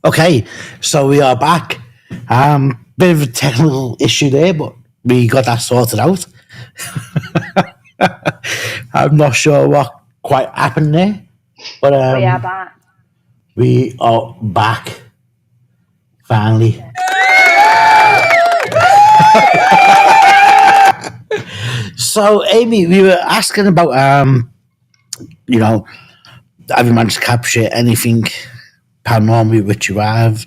Okay, so we are back. Bit of a technical issue there, but we got that sorted out. I'm not sure what quite happened there, but We are back. we are back finally. So, Aimee, we were asking about you know, have you managed to capture anything paranormal which you have?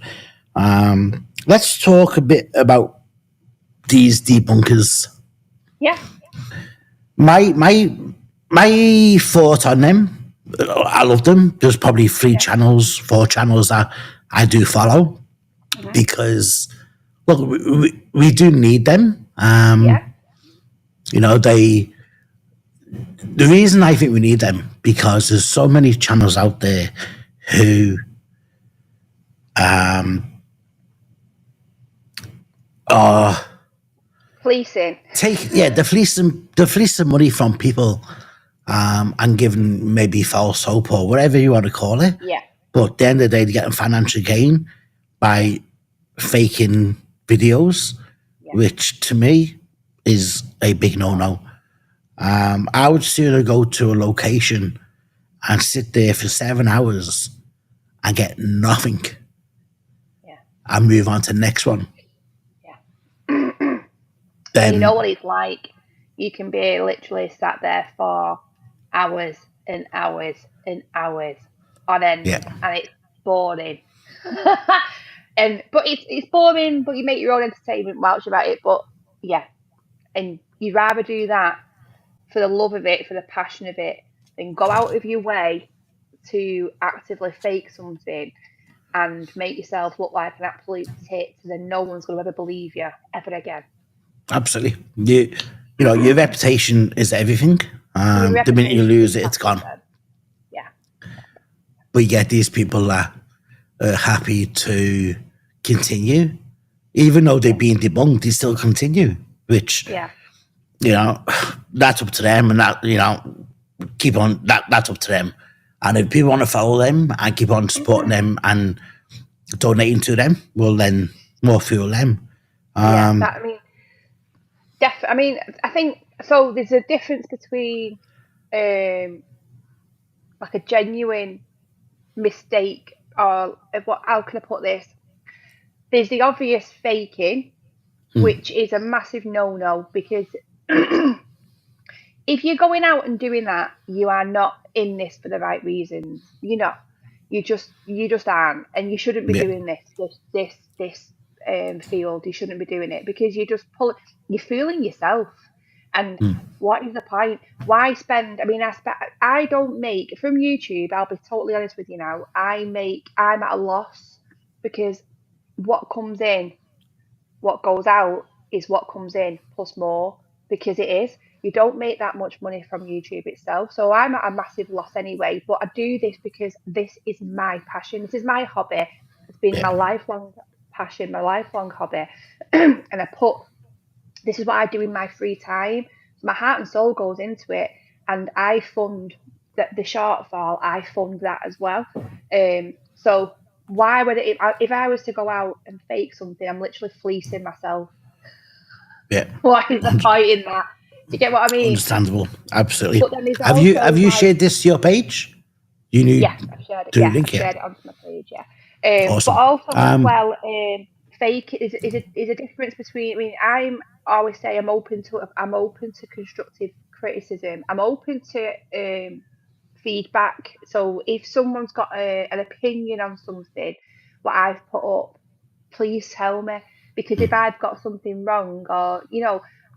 Let's talk a bit about these debunkers. Yeah. My thought on them, I love them. There's probably four channels that I do follow because look, we do need them. Yeah. The reason I think we need them because there's so many channels out there who are Fleecing. they're fleecing money from people and giving maybe false hope or whatever you want to call it. Yeah. But at the end of the day, they're getting financial gain by faking videos, which to me is a big no-no. I would sooner go to a location and sit there for 7 hours and get nothing and move on to the next one. Yeah. And you know what it's like? You can be literally sat there for hours and hours and hours on end, and it's boring. But it's boring, but you make your own entertainment whilst you're at it. But yeah, and you'd rather do that for the love of it, for the passion of it, than go out of your way to actively fake something and make yourself look like an absolute tit, so then no one's going to ever believe you ever again. Absolutely. Your reputation is everything. The minute you lose it, it's gone. Yeah. But you get these people that are happy to continue. Even though they're being debunked, they still continue. Which, that's up to them. And that, keep on, that's up to them. And if people want to follow them and keep on supporting them and donating to them, well, then more fuel them. I think so. There's a difference between like a genuine mistake or how can I put this? There's the obvious faking, which is a massive no-no because if you're going out and doing that, you are not in this for the right reasons. You're not. You just aren't, and you shouldn't be doing this field. You shouldn't be doing it because you're fooling yourself. And what is the point? Why spend? I don't make from YouTube. I'll be totally honest with you now. I'm at a loss because what comes in, what goes out is what comes in plus more because it is. You don't make that much money from YouTube itself. So I'm at a massive loss anyway. But I do this because this is my passion. This is my hobby. It's been my lifelong passion, my lifelong hobby. And this is what I do in my free time. My heart and soul goes into it. And I fund the shortfall. I fund that as well. So why would it, if I was to go out and fake something, I'm literally fleecing myself. Yeah. What is the point in that? Do you get what I mean? Understandable, absolutely. But then Have you shared this to your page? I've shared it. I've shared it onto my page. Yeah. Awesome. But also as well, fake is a difference between. I'm always say I'm open to constructive criticism. I'm open to feedback. So if someone's got an opinion on something, what I've put up, please tell me because if I've got something wrong or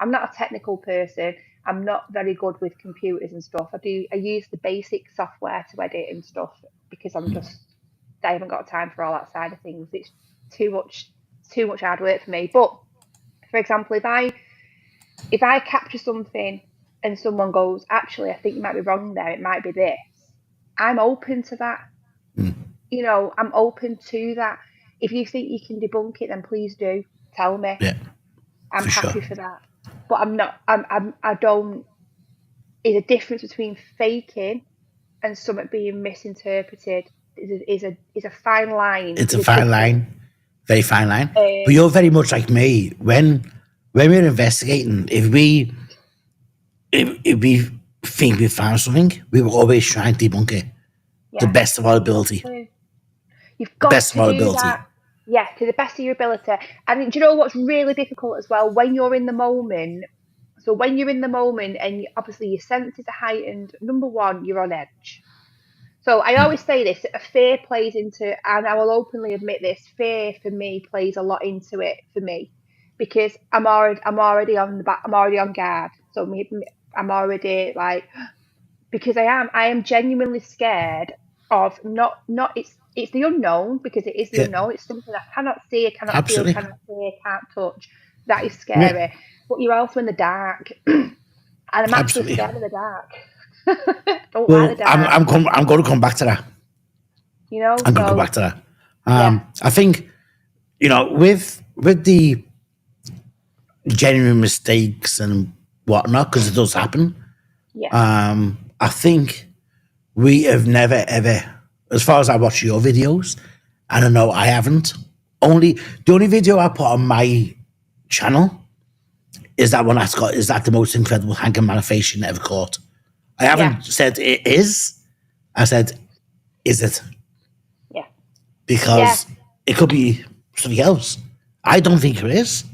I'm not a technical person. I'm not very good with computers and stuff. I use the basic software to edit and stuff because I haven't got time for all that side of things. It's too much hard work for me. But for example, if I capture something and someone goes, actually, I think you might be wrong there. It might be this. I'm open to that. I'm open to that. If you think you can debunk it, then please do tell me. Yeah, I'm happy for that. But I'm not. I don't. There's a difference between faking and something being misinterpreted. is a fine line. It's a with fine cooking. line, very fine line. But you're very much like me. When we're investigating, if we think we found something, we will always try and debunk it to the best of our ability. You've got to do that. Yeah, to the best of your ability. And do you know what's really difficult as well? When you're in the moment. So when you're in the moment and obviously your senses are heightened, number one, you're on edge. So I always say this: fear plays into, and I will openly admit this. Fear for me plays a lot into it for me, because I'm already on the back. I'm already on guard. So I'm already like, because I am genuinely scared of not it's the unknown, because it is the unknown. It's something I cannot see, I cannot feel, cannot hear, can't touch. That is scary. Yeah. But you're also in the dark, and I'm actually scared of the dark. Don't like the dark. I'm going to come back to that. You know, I'm going to go back to that. I think, with the genuine mistakes and whatnot, because it does happen. Yeah. I think we have never ever, as far as I watch your videos, and I know I haven't. The only video I put on my channel is that one is that the most incredible hanging manifestation ever caught. I haven't said it is. I said, is it? Yeah. Because it could be something else. I don't think it is,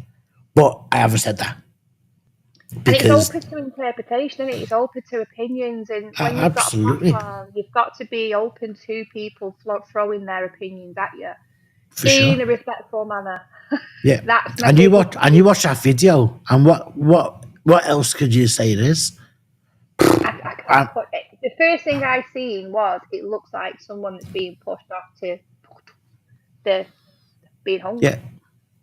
but I haven't said that. Because, and it's open to interpretation, and it's open to opinions. And when you've got a platform, you've got to be open to people throwing their opinions at you. In a respectful manner. Yeah. And you watch that video, and what else could you say it is? The first thing I seen was it looks like someone that's being pushed off to the being hung. Yeah.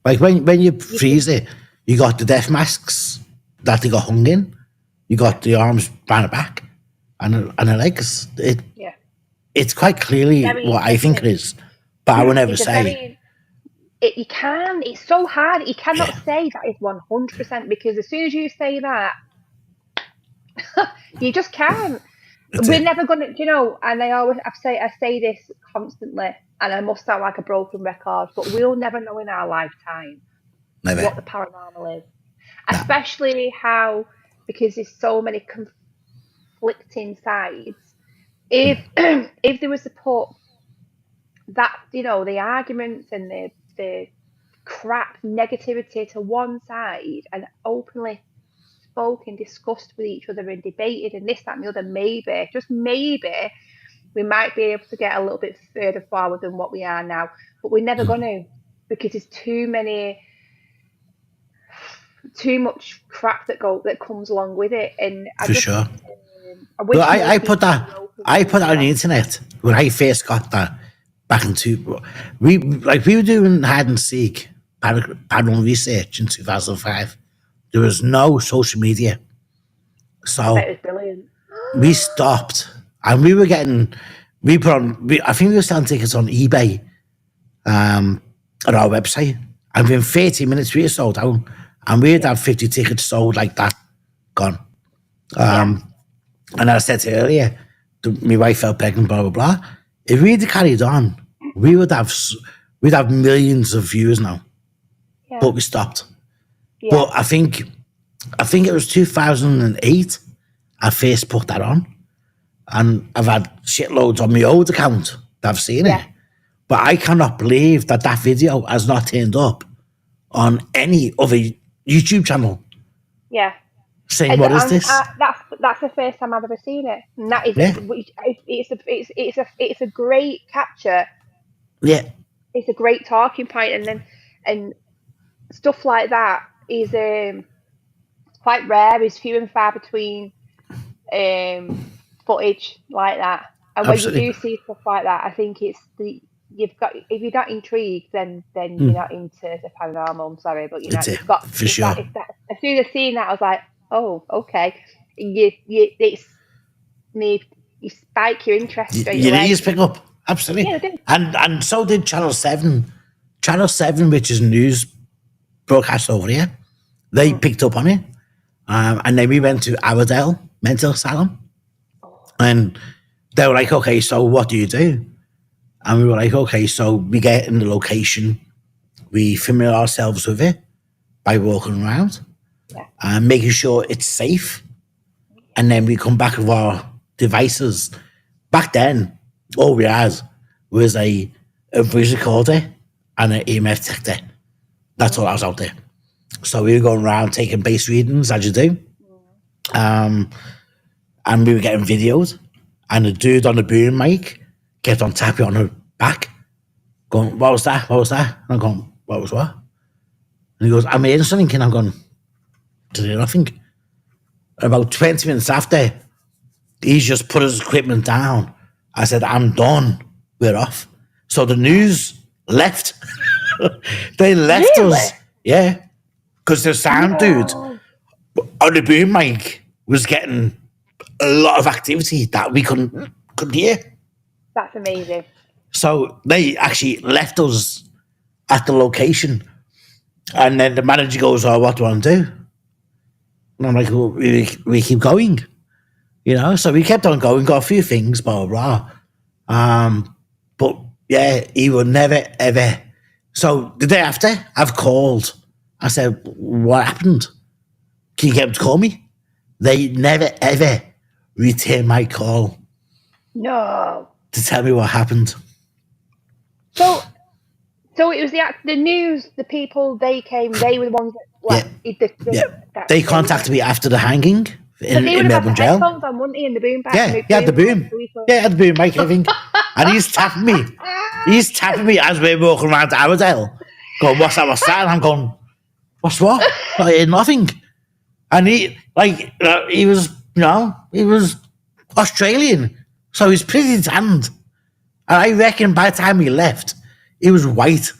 Like when you freeze it, you got the death masks that they got hung in. You got the arms behind the back and the legs. It's quite clearly what I think it is. But I will never say. It's so hard. You cannot say that is 100%, because as soon as you say that, you just can't. We're never going to, and I say this constantly, and I must sound like a broken record, but we'll never know in our lifetime what the paranormal is. No. Especially because there's so many conflicting sides. If there was that, the arguments and the crap negativity to one side, and openly spoke and discussed with each other and debated and this, that and the other, maybe, just maybe, we might be able to get a little bit further forward than what we are now. But we're never going to, because there's too much crap that comes along with it. And I put that on the internet when I first got that back in we were doing hide and seek paranormal research in 2005. There was no social media, so that was brilliant. We stopped, and we were getting. I think we were selling tickets on eBay, at our website, and within 30 minutes we were sold out, and we had 50 tickets sold like that, gone. And I said earlier, my wife fell pregnant, blah blah blah. If we'd carried on, we'd have millions of views now, but we stopped. Yeah. But I think it was 2008 I first put that on, and I've had shitloads on my old account that I've seen it. But I cannot believe that video has not turned up on any other YouTube channel. Yeah. Saying, what is this? That's the first time I've ever seen it. And that is it's a great capture. Yeah. It's a great talking point, and stuff like that is quite rare. It's few and far between footage like that. And when you do see stuff like that, I think it's if you're not intrigued, then you're not into the paranormal. I'm sorry, but you've got for sure. As soon as seeing that, I was like, oh, okay. You spike your interest straight away. Your ears pick up, absolutely. Yeah, and so did Channel 7. Channel 7, which is news broadcast over here, they picked up on it, and then we went to Iredale Mental Asylum, and they were like, okay, so what do you do? And we were like, okay, so we get in the location, we familiar ourselves with it by walking around and making sure it's safe. And then we come back with our devices. Back then, all we had was a voice recorder and an EMF detector. That's all that was out there. So we were going around taking base readings, as you do. And we were getting videos. And the dude on the boom mic kept on tapping on her back, going, what was that? What was that? And I'm going, what was what? And he goes, I'm hearing something. And I'm going, to do nothing. About 20 minutes after, he's just put his equipment down. I said, I'm done. We're off. So the news left. They left us. Yeah. Because the sound dude on the boom mic was getting a lot of activity that we couldn't hear. That's amazing. So they actually left us at the location. And then the manager goes, oh, what do you want to do? And I'm like, well, we keep going. So we kept on going, got a few things, blah, blah, blah. But yeah, he would never, ever. So the day after, I've called. I said, what happened? Can you get them to call me? They never, ever returned my call. No. To tell me what happened. So it was the news, the people, they came, they were the ones that... They contacted me after the hanging in Melbourne jail. Headphones on, wouldn't he, in the boom back? Yeah, the boom. Yeah, had the boom mic, I think. And he's tapping me. He's tapping me as we're walking around Arrowdale. Going, what's that, what's that? And I'm going, what's what? I hear nothing. And he was, he was Australian. So he's pretty tanned. And I reckon by the time he left, he was white.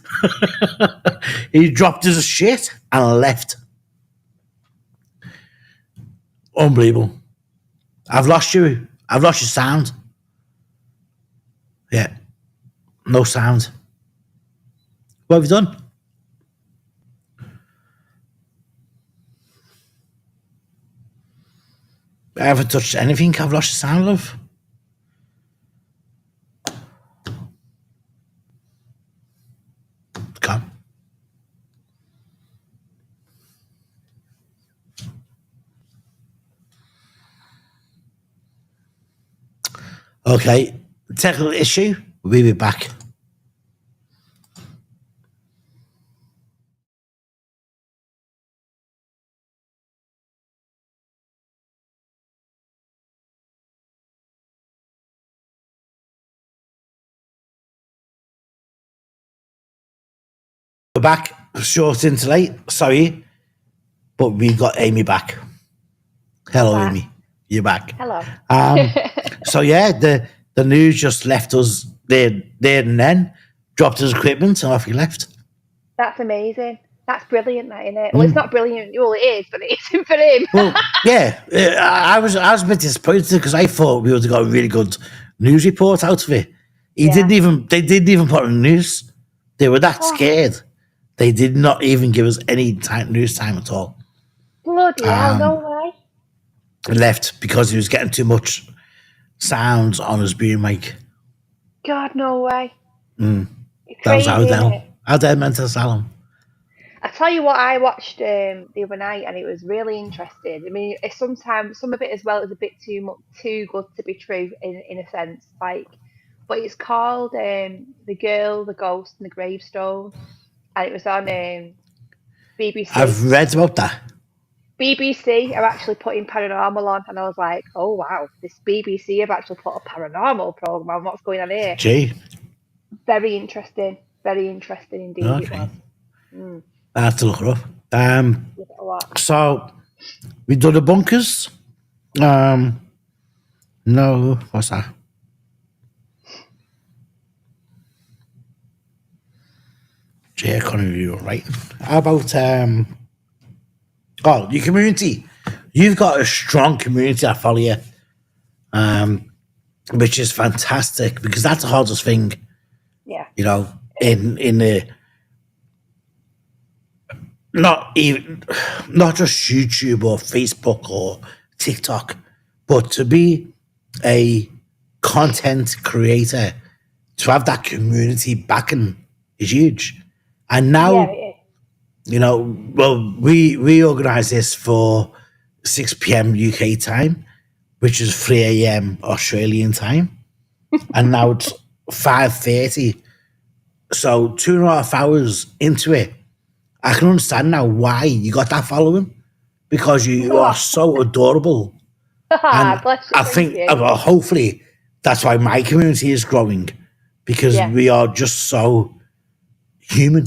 He dropped his shit and left. Unbelievable. I've lost you. I've lost your sound. Yeah. No sound. What have you done? I haven't touched anything. I've lost the sound of. Come. Okay. Technical issue. We'll be back. We're back. Short into late. Sorry. But we got Aimee back. Hello, Aimee. You're back. Hello. So yeah, the news just left us there and then, dropped his equipment and off he left. That's amazing. That's brilliant, that, isn't it? Well, it's not brilliant. Well, it is, but it isn't for him. Well, yeah, I was a bit disappointed because I thought we would have got a really good news report out of it. They didn't even put it on the news. They were that scared. They did not even give us any news time at all. Bloody hell, no way. Left because he was getting too much sounds on his boom mic. God, no way. That was Arrowdale Mental Asylum. I tell you what, I watched the other night, and it was really interesting. I mean, it's sometimes some of it as well is a bit too good to be true in a sense, but it's called The Girl, the Ghost, and the Gravestone, and it was on BBC. I've read about that. BBC are actually putting Paranormal on, and I was like, oh wow, this BBC have actually put a paranormal program on. What's going on here? Gee. Very interesting indeed. Okay. It was. I have to look it up. So we do the bunkers. No, what's that? Gee, I can't even read it right. How about your community? You've got a strong community that follow you, which is fantastic because that's the hardest thing. Yeah. In the not just YouTube or Facebook or TikTok, but to be a content creator to have that community backing is huge. And Yeah, now, it is. you know, well, we organise this for 6 p.m. UK time, which is 3 a.m. Australian time, and now it's 5:30. So 2.5 hours into it, I can understand now why you got that following, because you are so adorable. And Bless you, I thank think, you. well, hopefully, that's why my community is growing, because Yeah. we are just so human.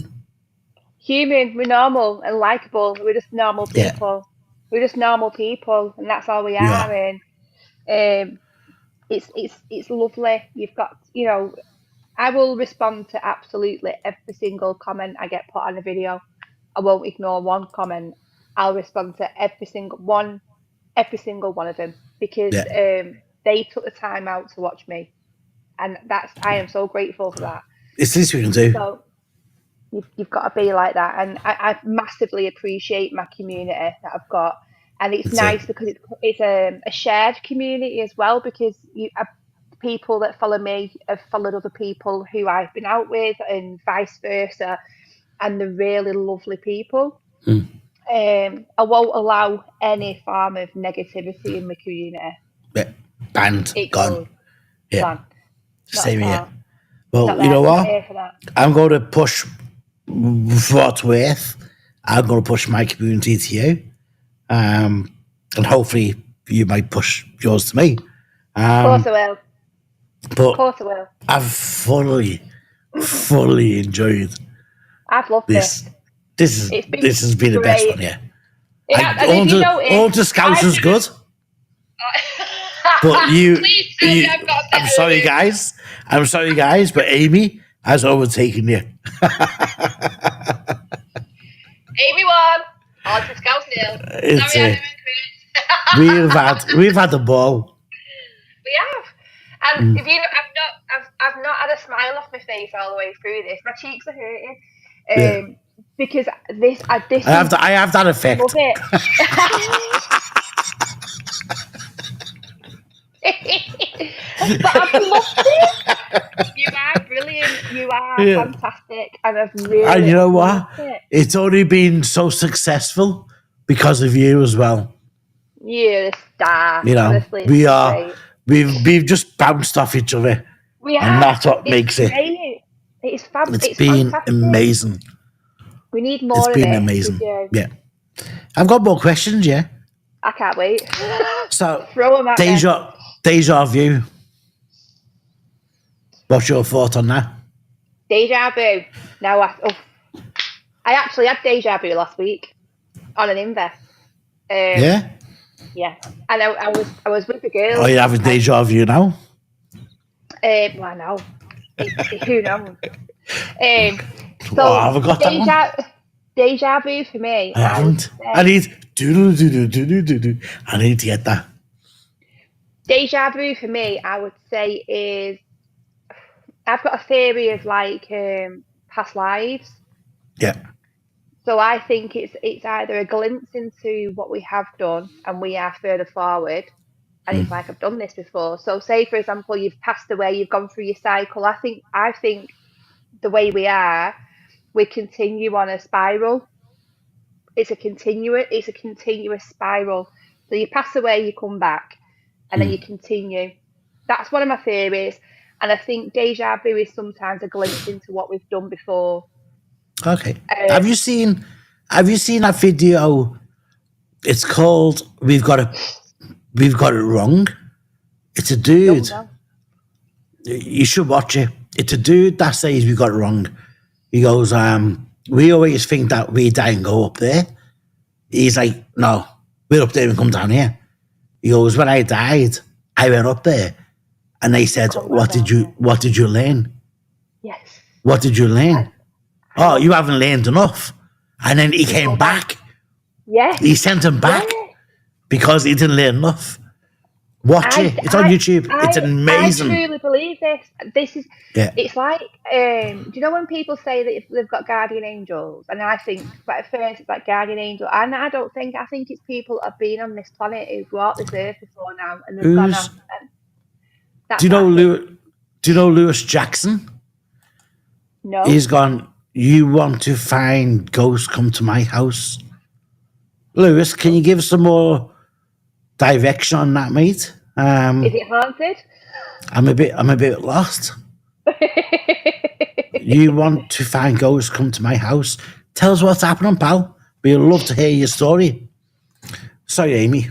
Human, we're normal and likable. We're just normal Yeah, people. We're just normal people, and that's all we we are. are. And um, it's lovely. You've got, I will respond to absolutely every single comment I get put on a video. I won't ignore one comment. I'll respond to every single one of them, because Yeah, they took the time out to watch me, and I am so grateful for that. it's this we can do. So you've got to be like that, and I massively appreciate my community that I've got, and it's That's it. nice because it's a shared community as well, because people that follow me have followed other people who I've been out with, and vice versa, and they're really lovely people. I won't allow any form of negativity in my community. Yeah, banned, It gone. goes Yeah, gone, not same at here. all. Not Well, you there. know Not what? here for that. I'm going to push for what's worth. I'm going to push my community to you, and hopefully you might push yours to me. Of course I will. Of But course I will. I've fully enjoyed I've loved this. this. This is It's been this has been the best one, great. yeah. And if you All notice, the scouts I've was never. good, but Please tell me I've got a I'm better sorry, review. guys. I'm sorry, guys, but Amy has overtaken you. Aimee won. On to Scouse nil. It's Sorry, Adam and Chris. we've had the ball. We have. And if you, I've not had a smile off my face all the way through this. My cheeks are hurting. Yeah. Because this I have that I effect. love it. But I've loved it. You are brilliant. You are Yeah. fantastic, and I've And really you know what? loved it. It's only been so successful because of you as well. You're a star. You know, Honestly, it's been great. we've just bounced off each other, We and have. that's what It's makes it. great. It's It's It's been fantastic. amazing. We need It's more of been this amazing. with you. Yeah, I've got more questions. Yeah. I can't wait. So Throw them at me. deja vu. What's your thought on that? Deja vu. Now, I actually had deja vu last week on an invest. Yeah. Yeah, and I was with the girls. Are you having deja vu now? Well, no. Who knows? So Oh, have I got that one? deja vu for me. I haven't. I need do. I need to get that. Deja vu for me, I would say, is I've got a theory of like past lives. Yeah. So I think it's either a glimpse into what we have done and we are further forward, and it's like I've done this before. So say for example you've passed away, you've gone through your cycle. I think the way we continue on a spiral. It's a continuous spiral. So you pass away, you come back, and then you continue. That's one of my theories. And I think deja vu is sometimes a glimpse into what we've done before. Okay. Have you seen that video? It's called We've Got It Wrong. It's a dude. No. You should watch it. It's a dude that says we got it wrong. He goes, we always think that we die and go up there. He's like, no, we're up there and come down here. He goes, when I died, I went up there, and they said, what did you learn? Yes. What did you learn? Oh, you haven't learned enough. And then he came back. Yes. He sent him back because he didn't learn enough. Watch it. It's on YouTube. It's amazing. I truly believe this. This is. Yeah. It's like, do you know when people say that they've got guardian angels? And I think, but at first it's like guardian angel, and I don't think. I think it's people that have been on this planet who've walked this earth before now, and they've gone off. And Do you know Do you know Lewis Jackson? No. He's gone, you want to find ghosts, come to my house. Lewis, can you give some more direction on that, mate? Is it haunted? I'm a bit lost. You want to find ghosts, come to my house. Tell us what's happening, pal. We'd love to hear your story. Sorry, Aimee.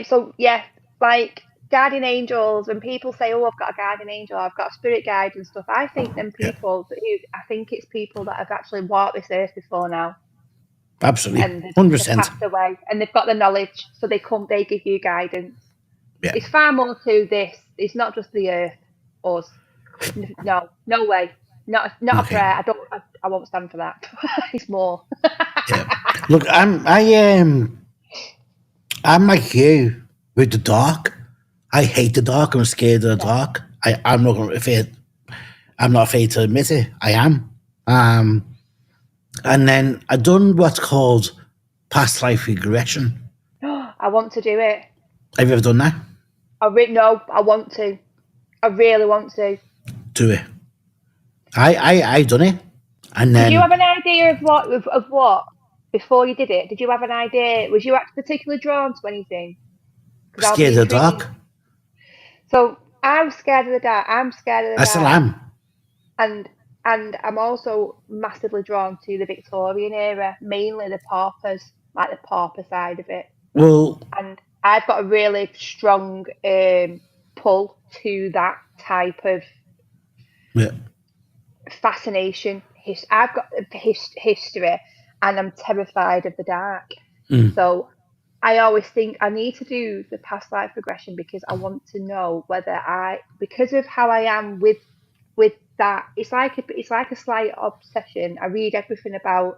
So yeah, like guardian angels, when people say, "Oh, I've got a guardian angel, I've got a spirit guide and stuff," I think them Yeah, people who I think it's people that have actually walked this earth before now, absolutely. and they've 100%. passed away, and they've got the knowledge, so they give you guidance. Yeah. It's far more to this. It's not just the earth, us. No, no way. Not a Okay. prayer. I won't stand for that. It's more. Yeah. Look, I'm like you with the dark. I hate the dark. I'm scared of the Yeah. dark. I'm not going to afraid. I'm not afraid to admit it. I am. Um, and then I done what's called past life regression. I want to do it. Have you ever done that? No, I want to. I really want to. Do it. I done it, and Did you then have an idea of what before you did it? Did you have an idea? Was you particularly drawn to anything? Because I'll be scared of the intrigued. dark. So I'm scared of the dark. I'm scared of I the still dark, am. and I'm also massively drawn to the Victorian era, mainly the paupers, like the pauper side of it. Well, And I've got a really strong pull to that type of yeah, fascination. I've got history, and I'm terrified of the dark. mm, So I always think I need to do the past life regression because I want to know whether because of how I am with that, it's like a slight obsession. I read everything about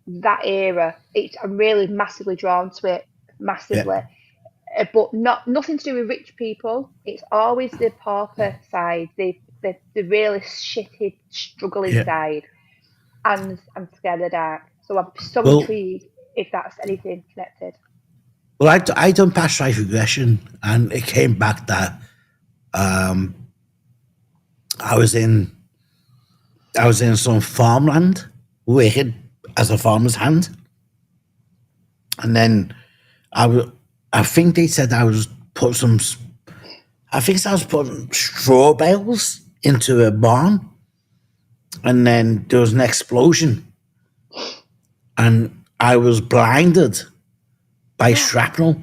that era. I'm really massively drawn to it, yeah, massively. But nothing to do with rich people. It's always the pauper side, the really shitty, struggling yeah. side, and I'm scared of the dark. So I'm so Well, intrigued if that's anything connected. I done past life regression, and it came back that I was in I was in some farmland working as a farmer's hand, and then I think they said I was put some. I think I was putting straw bales into a barn, and then there was an explosion, and I was blinded by shrapnel.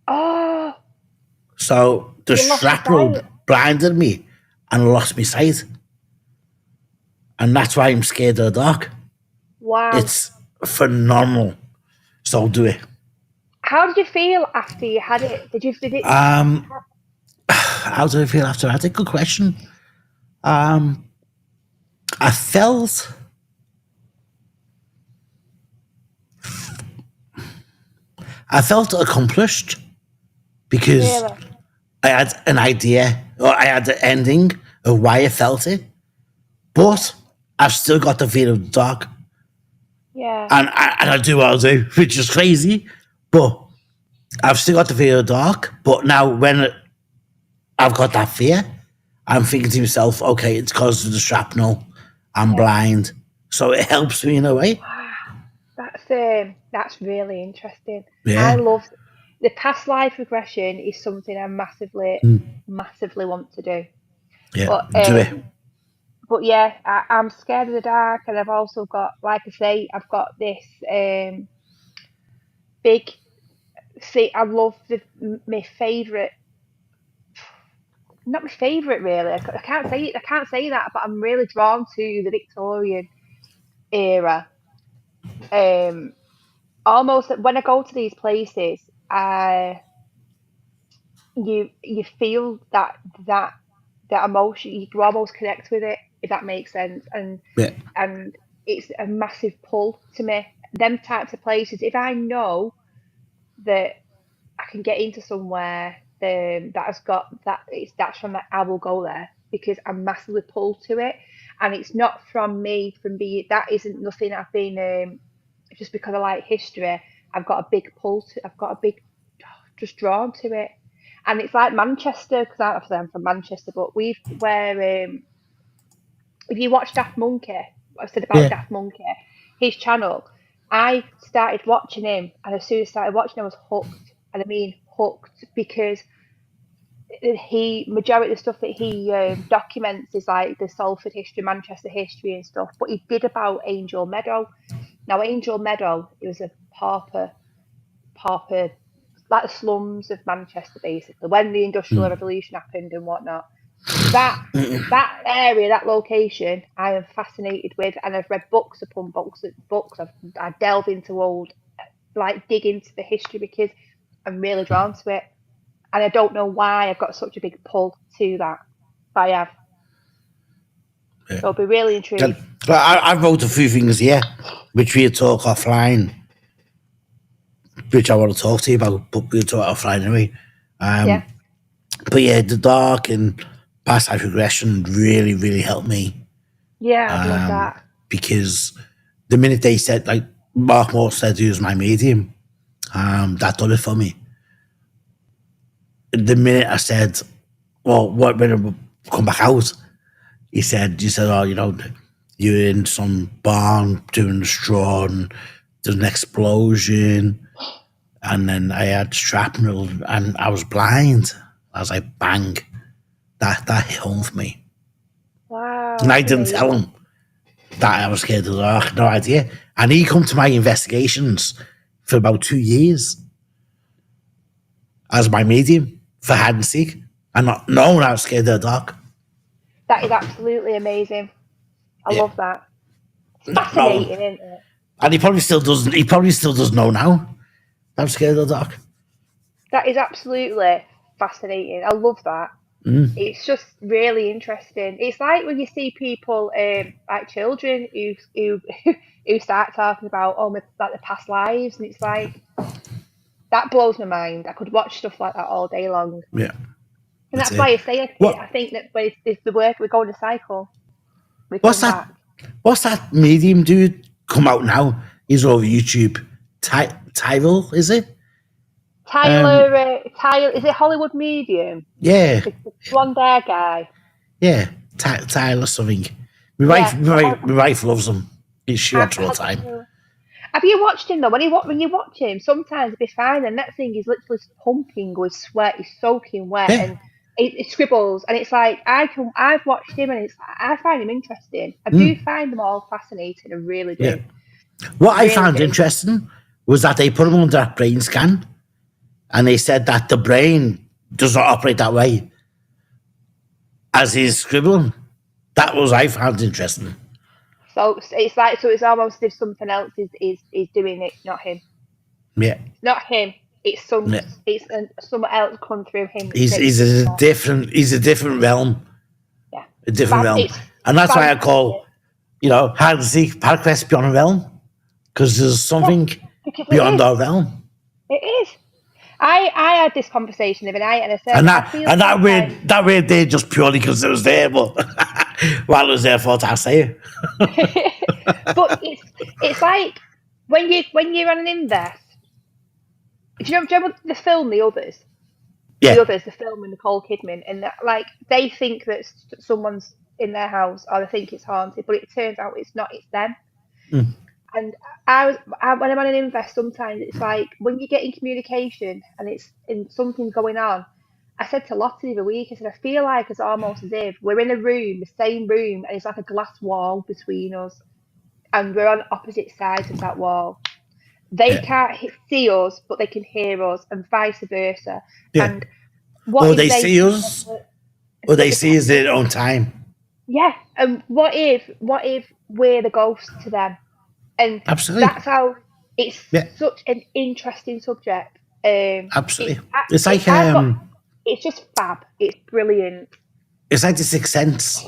Oh, So the you lost your shrapnel sight. blinded me and lost my sight, and that's why I'm scared of the dark. Wow. It's phenomenal. So do it. How did you feel after you had it? Did it? How do I feel after that? A good question. I felt I felt accomplished because Really? I had an idea or I had the ending of why I felt it, but I've still got the fear of the dark, Yeah. and I do what I do, which is crazy, but I've still got the fear of the dark. But now when I've got that fear, I'm thinking to myself, okay, it's because of the shrapnel. I'm Yeah. blind, so it helps me in a way. Wow. That's really interesting. I Yeah, love the past life regression is something I massively want to do. yeah, But do it. yeah, I'm scared of the dark, and I've also got, like I say, I've got this big. See, I love my favorite. Not my favorite, really. I can't say it. I can't say that, but I'm really drawn to the Victorian era. Um, Almost when I go to these places, you feel that that emotion. You can almost connect with it, if that makes sense. Yeah, And it's a massive pull to me. Them types of places. If I know that I can get into somewhere that has got that's from that, I will go there because I'm massively pulled to it, and it's not from me from being that isn't nothing I've been just because I like history. I've got a big pull to. I've got a big just drawn to it, And it's like Manchester, because obviously I'm from Manchester, but if you watch Daft Monkey, what I said about Yeah. Daft Monkey, his channel, I started watching him, and as soon as I started watching, I was hooked, and I mean hooked, because he majority of the stuff that he documents is like the Salford history, Manchester history, and stuff. But he did about Angel Meadow. Now, Angel Meadow, it was a pauper, like the slums of Manchester, basically, when the Industrial Mm. Revolution happened and whatnot. That area, that location, I am fascinated with, and I've read books upon books. I delve into old, like dig into the history, because I'm really drawn to it, and I don't know why I've got such a big pull to that, but I have. Yeah. So I'll be really And, intrigued. I wrote a few things here, which we'll talk offline, which I want to talk to you about, but we'll talk offline anyway. Yeah, But yeah, the dark and past life regression really, really helped me, yeah, I'd love that. because the minute they said, like Mark Moore said he was my medium, that done it for me. The minute I said, well, what when I come back out, you said, oh, you're in some barn doing the straw and there's an explosion, and then I had shrapnel and I was blind. I was like, bang, that hit home for me. Wow, And I that's didn't tell amazing. him that I was scared of the dark, no idea. And he come to my investigations for about 2 years as my medium for hide and seek, and not knowing I was scared of the dark. That is absolutely amazing. I Yeah, love that. It's not knowing. fascinating, isn't it? And he probably still doesn't. He probably still doesn't know now. I'm scared of the dark. That is absolutely fascinating. I love that. It's just really interesting. It's like when you see people, like children, who who start talking about, like the past lives, and it's like that blows my mind. I could watch stuff like that all day long, Yeah, and that's that's it. why I say I What? think that when it's the work, we go in a cycle, we What's come that? back. What's that medium dude come out now? He's over YouTube. Tyrell, is it? Um, Tyler, is it Hollywood Medium? yeah, The blonde hair guy. yeah. Tyler something. My wife, Yeah, my, wife- my wife loves him. She watches all the time. absolutely. Have you watched him though? When you watch him, sometimes it'll be fine, and next thing he's literally pumping with sweat. He's soaking wet, Yeah. and it scribbles, and it's like I've watched him, and I find him interesting. I do find them all fascinating. I really Yeah. do, What I really found do. interesting was that they put him under a brain scan, and they said that the brain does not operate that way as he's scribbling. That was I found interesting. So it's like it's almost as if something else is doing it, not him. Yeah. It's not him. It's Yeah. someone else come through him that's He's making he's it a more. different he's a different realm. Yeah, A different realm. it's And that's why I fantastic. call, hide and seek Paraquest beyond a realm. Because there's Yeah, something because it beyond is. our realm. It is. I had this conversation the other night, and I said And I that feel and that sometimes. weird that weird day just purely because it was there, but while it was there, I thought I'd say it. But it's like when you're on an invest. Do you know the film The Others? The Yeah. Others, the film with Nicole Kidman, and that, like they think that someone's in their house, or they think it's haunted, but it turns out it's not. It's them. And when I'm on an invest, sometimes it's like when you get in communication and something's going on. I said to Lottie the other week, I said, I feel like it's almost as if we're in a room, the same room, and it's like a glass wall between us, and we're on opposite sides of that wall. They Yeah. can't see us, but they can hear us, and vice versa. Yeah. And what Or if they they see can us, or they see us at their own time. yeah, and what if we're the ghost to them? And Absolutely. that's how it's Yeah. such an interesting subject. Absolutely. It's like I've got it's just fab. It's brilliant. the Sixth Sense,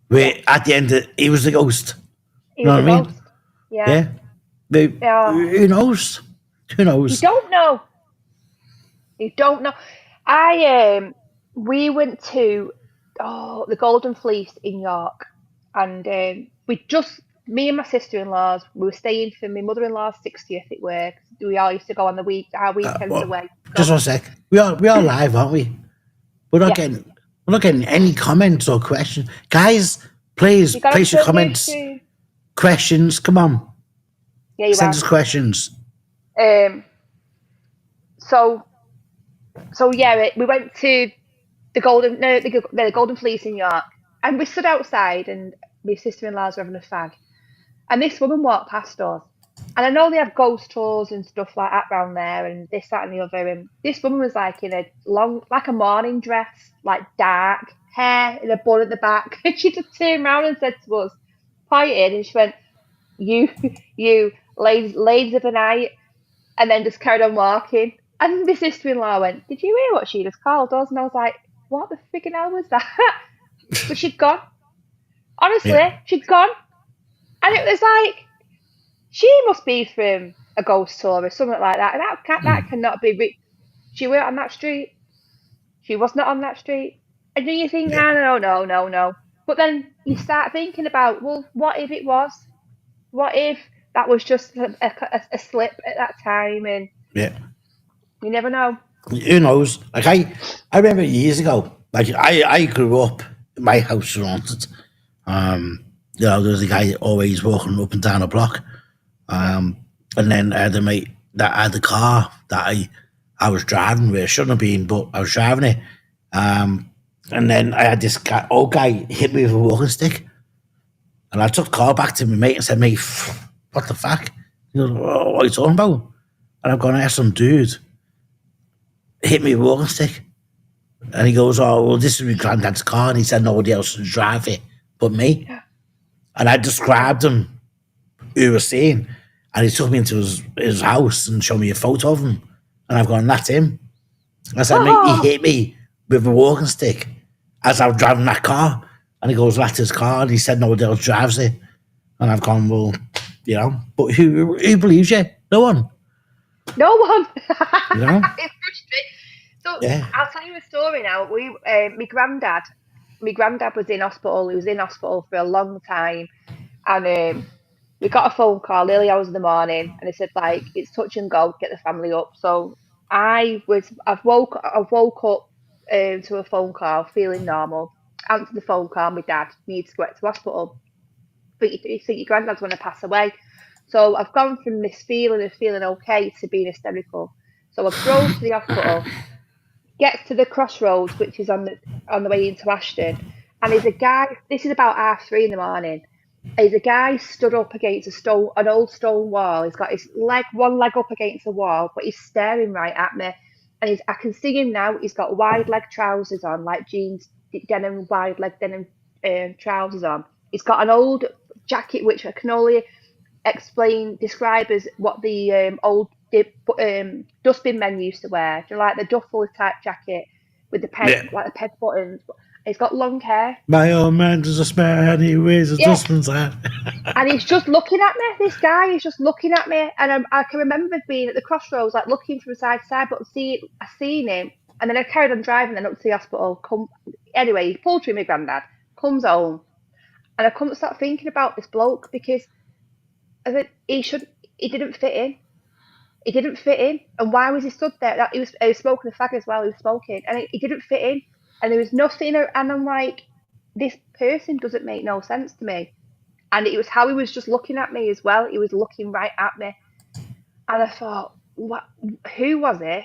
where Yeah, at the end he was the ghost. he You know was what a I mean? ghost. Yeah, Yeah. They, yeah. who knows? Who You knows? don't know. You don't know. I we went to the Golden Fleece in York, and we just me and my sister-in-laws, we were staying for my mother-in-law's 60th at work. We all used to go on our weekends Well, away. just Go, 1 sec. We are live, aren't we? We're not yeah. getting we're not getting any comments or questions, guys. Please You got place onto your a new comments, stream. questions. Come on, Yeah, you send have. us questions. Um, so yeah, we went to the Golden Fleece in York, and we stood outside, and my sister-in-laws were having a fag, and this woman walked past us, and I know they have ghost tours and stuff like that round there, and this, that, and the other, and this woman was like in a like a morning dress, like dark hair in a bun at the back, and she just turned around and said to us, pointed, and she went, "You, you, ladies of the night," and then just carried on walking. And my sister-in-law went, "Did you hear what she just called us?" And I was like, "What the freaking hell was that?" But she'd gone. Honestly, Yeah. she'd gone. And it was like, she must be from a ghost tour or something like that. And that cannot be. She weren't on that street. She was not on that street. And then you think, Yeah. ah, no, no, no, no. But then you start thinking about, well, what if it was? What if that was just a slip at that time? And Yeah. you never know. Who knows? Like I remember years ago. Like I grew up. My house was haunted. There was a guy always walking up and down the block. Yeah. And then I had a mate that had the car that I was driving where I shouldn't have been, but I was driving it. And then I had this old guy hit me with a walking stick. And I took the car back to my mate and said, "Mate, what the fuck?" He goes, "Oh, what are you talking about?" And I've gone, "I had some dude hit me with a walking stick." And he goes, "Oh, well, this is my granddad's car." And he said nobody else would drive it but me. And I described him who he was seeing. And he took me into his house and showed me a photo of him. And I've gone, "That's him." And I said, "Mate, he Oh, hit me with a walking stick as I was driving that car." And he goes, "That's his car." And he said nobody else drives it. And I've gone, "Well, but who believes you? No one, no one. you know? It's frustrating. So Yeah. I'll tell you a story now. My granddad was in hospital. He was in hospital for a long time, and we got a phone call early hours in the morning, and they said like it's touch and go, get the family up. So I've woke up to a phone call, feeling normal. Answered the phone call. My dad needs to go to hospital. But you think your granddad's going to pass away. So I've gone from this feeling of feeling okay to being hysterical. So I drove to the hospital, gets to the crossroads, which is on the way into Ashton, and there's a guy. This is about 3:30 in the morning. There's a guy stood up against an old stone wall. He's got his one leg up against the wall, but he's staring right at me. And I can see him now. He's got wide leg trousers on, like jeans, denim, wide leg denim trousers on. He's got an old jacket, which I can only describe as what the old dustbin men used to wear. Do you know, like the duffel type jacket with Yeah. like the peg buttons? He's got long hair. My old man does a spare and he wears a Yeah, dustman's hat. and he's just looking at me. This guy is just looking at me, and I can remember being at the crossroads, like looking from side to side, but I seen him, and then I carried on driving, then up to the hospital. Anyway, he pulled through my granddad, comes home, and I couldn't stop thinking about this bloke because I said he didn't fit in. He didn't fit in, and why was he stood there? He was smoking a fag as well. He was smoking, and he didn't fit in, and there was nothing. And I'm like, this person doesn't make no sense to me. And it was how he was just looking at me as well. He was looking right at me, and I thought, what? Who was it?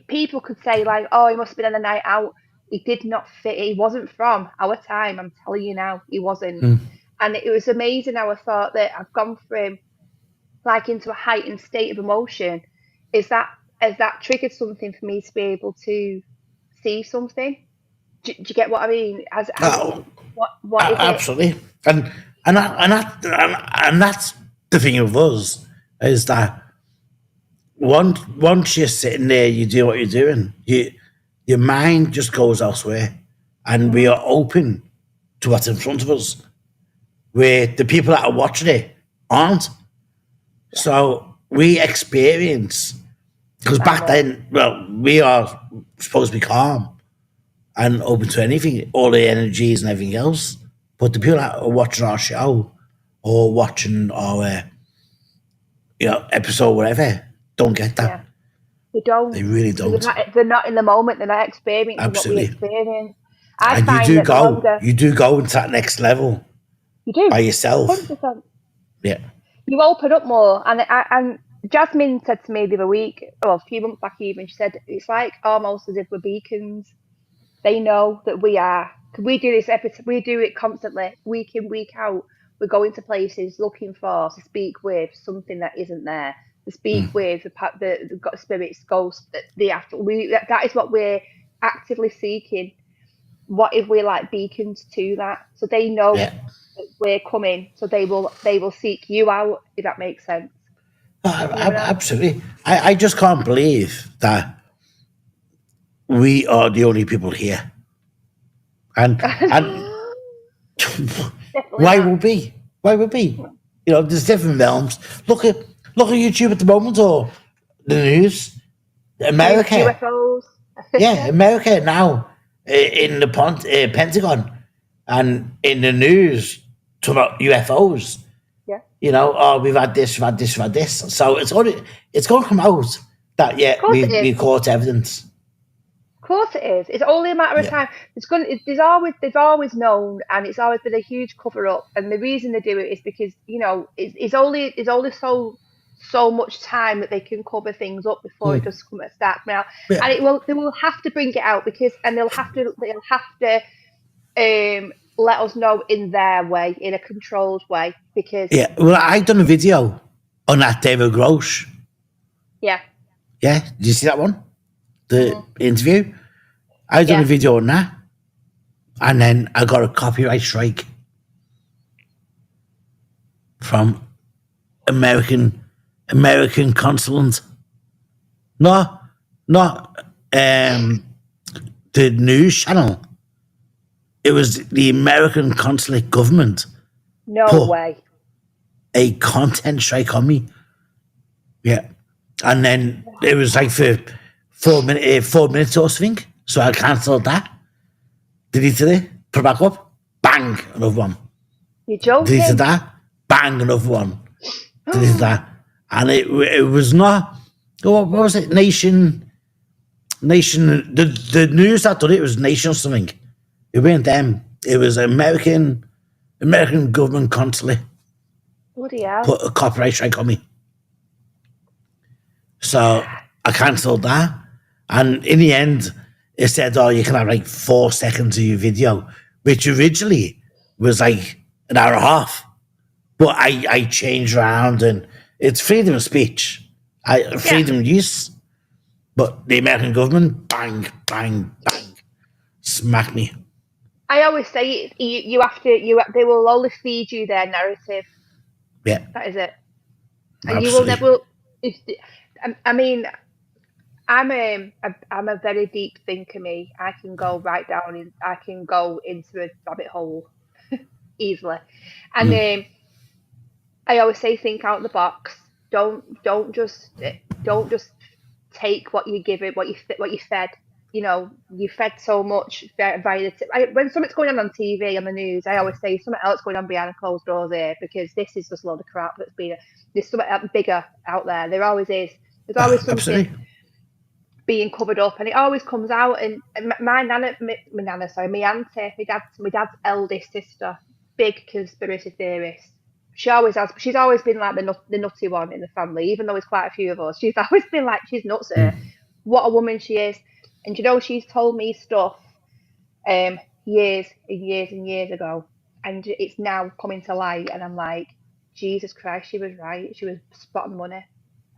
People could say like, oh, he must have been on a night out. He did not fit. He wasn't from our time. I'm telling you now, he wasn't. And it was amazing how I thought that I've gone from like into a heightened state of emotion. Is that Has that triggered something for me to be able to see something? Do you get what I mean? Has it? Oh, What is it? absolutely. And that's the thing with us is that once you're sitting there, you do what you're doing. Your mind just goes elsewhere, and we Mhm. are open to what's in front of us. Where the people that are watching it aren't. Yeah, So we experience because far back more. then, well, we are supposed to be calm and open to anything, all the energies and everything else. But the people that are watching our show or watching our episode, whatever, don't get that. Yeah. They don't. They really Because don't. they're not in the moment. They're not experiencing what we Absolutely. experience. I And find that the longer you do go into that next level you do, by yourself. 100%. Yeah. You open up more, and Jasmine said to me the other week, or a few months back even, she said it's like almost as if we're beacons. They know that we are. 'Cause we do this we do it constantly, week in, week out. We're going to places looking for to speak with something that isn't there. To speak with the spirits, ghosts, the after. That is what we're actively seeking. What if we're like beacons to that? So they know Yeah. that we're coming, so they will seek you out. If that makes sense. You never know. Absolutely. I just can't believe that we are the only people here. And Definitely why not. would be? Why would be? There's different realms. Look at YouTube at the moment or the news. America. UFOs. Yeah, America now in the Pentagon and in the news talking about UFOs. Yeah. We've had this, we've had this, we've had this. So it's going to come out that Of course it we is. caught evidence. Of course it is. It's only a matter of Yeah. time. They've always known, and it's always been a huge cover up. And the reason they do it is because it's only so much time that they can cover things up before it does start coming out. Yeah. And they will have to bring it out and they'll have to let us know in their way, in a controlled way, because Yeah. Well, I done a video on that David Grosh. yeah, Yeah. Did you see that one? The interview? I done Yeah. a video on that. And then I got a copyright strike from American consulate. Not the news channel. It was the American consulate government no Huh. way. a content strike on me. Yeah. And then it was like for 4 minutes or something. So I cancelled that. Deleted it, put it back up, bang, another one. You're joking. Deleted that, bang, another one. Deleted that. And it was not, what was it? Nation, the news that done it was Nation something. It weren't them. It was American government consulate Bloody hell. put a copyright strike on me. So I cancelled that. And in the end, it said, you can have like 4 seconds of your video, which originally was like an hour and a half. But I changed around and it's freedom of speech. Freedom of use. But the American government, bang, bang, bang, smack me. I always say you have to. They will only feed you their narrative. Yeah. That is it. And Absolutely. you will never. I mean, I'm a very deep thinker. Me, I can go right down in. I can go into a rabbit hole easily, and I always say think out the box. Don't just take what you give it, what you fed. You fed so much via when something's going on TV on the news. I always say something else going on behind closed doors here because this is just a load of crap that's been. There's something bigger out there. There always is. There's always something Absolutely. being covered up, and it always comes out. And my auntie, my dad's eldest sister, big conspiracy theorist. She always has. She's always been like the nutty one in the family, even though there's quite a few of us. She's always been like she's nuts. What a woman she is, and she's told me stuff, years and years and years ago, and it's now coming to light, and I'm like, Jesus Christ, she was right. She was spot on money.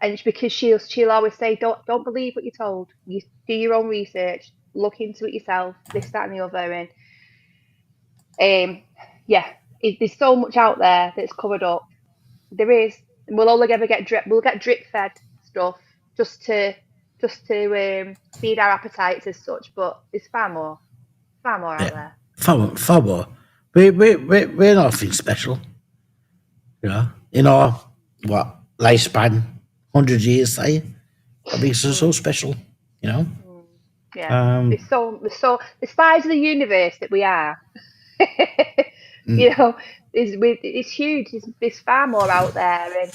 And it's because she'll always say, don't believe what you're told. You do your own research, look into it yourself, this, that, and the other. And there's so much out there that's covered up. There is, and we'll only ever get drip fed stuff just to feed our appetites as such. But there's far more out there. Far more. We're nothing special. In our lifespan, 100 years, say, that makes us so special. Yeah. There's the size of the universe that we are. You know, it's huge. There's far more out there, and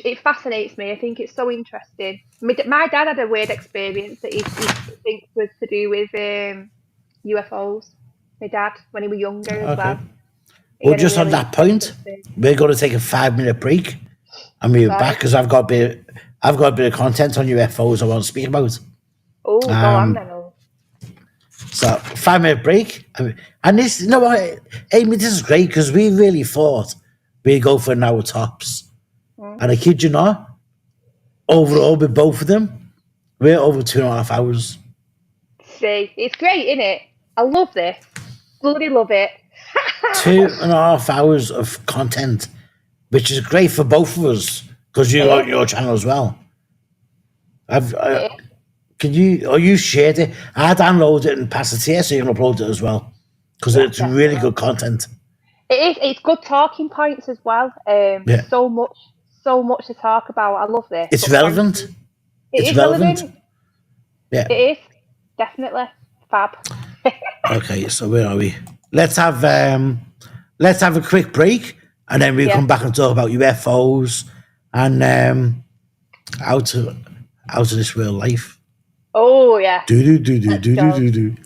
it fascinates me. I think it's so interesting. My dad had a weird experience that he thinks was to do with UFOs. My dad, when he was younger as Okay. well, he Well, had a just on really that intense point, experience. we're going to take a 5 minute break, and we're back Right? because I've got a bit of content on UFOs I want to speak about. Oh, go on Um, then. Oh. so 5 minute break, and this, you know what, Amy, this is great because we really thought we'd go for an hour tops, Mm. and I kid you not, overall with both of them, we're over 2.5 hours. See, it's great, isn't it? I love this. Bloody love it. 2.5 hours of content, which is great for both of us because you got It your channel as well. I've is. Can you, or you shared it? I downloaded it and passed it here so you can upload it as well because Yeah, it's really definitely. good content. It is. It's good talking points as well. Yeah, So much to talk about. I love this, it's but thank relevant. you. It's It is relevant. relevant. Yeah. It is definitely fab. Okay, so where are we? Let's have um, let's have a quick break, and then we'll Yeah. come back and talk about UFOs and how to out of this real life. Oh yeah. Do do do do Let's do do go. do do.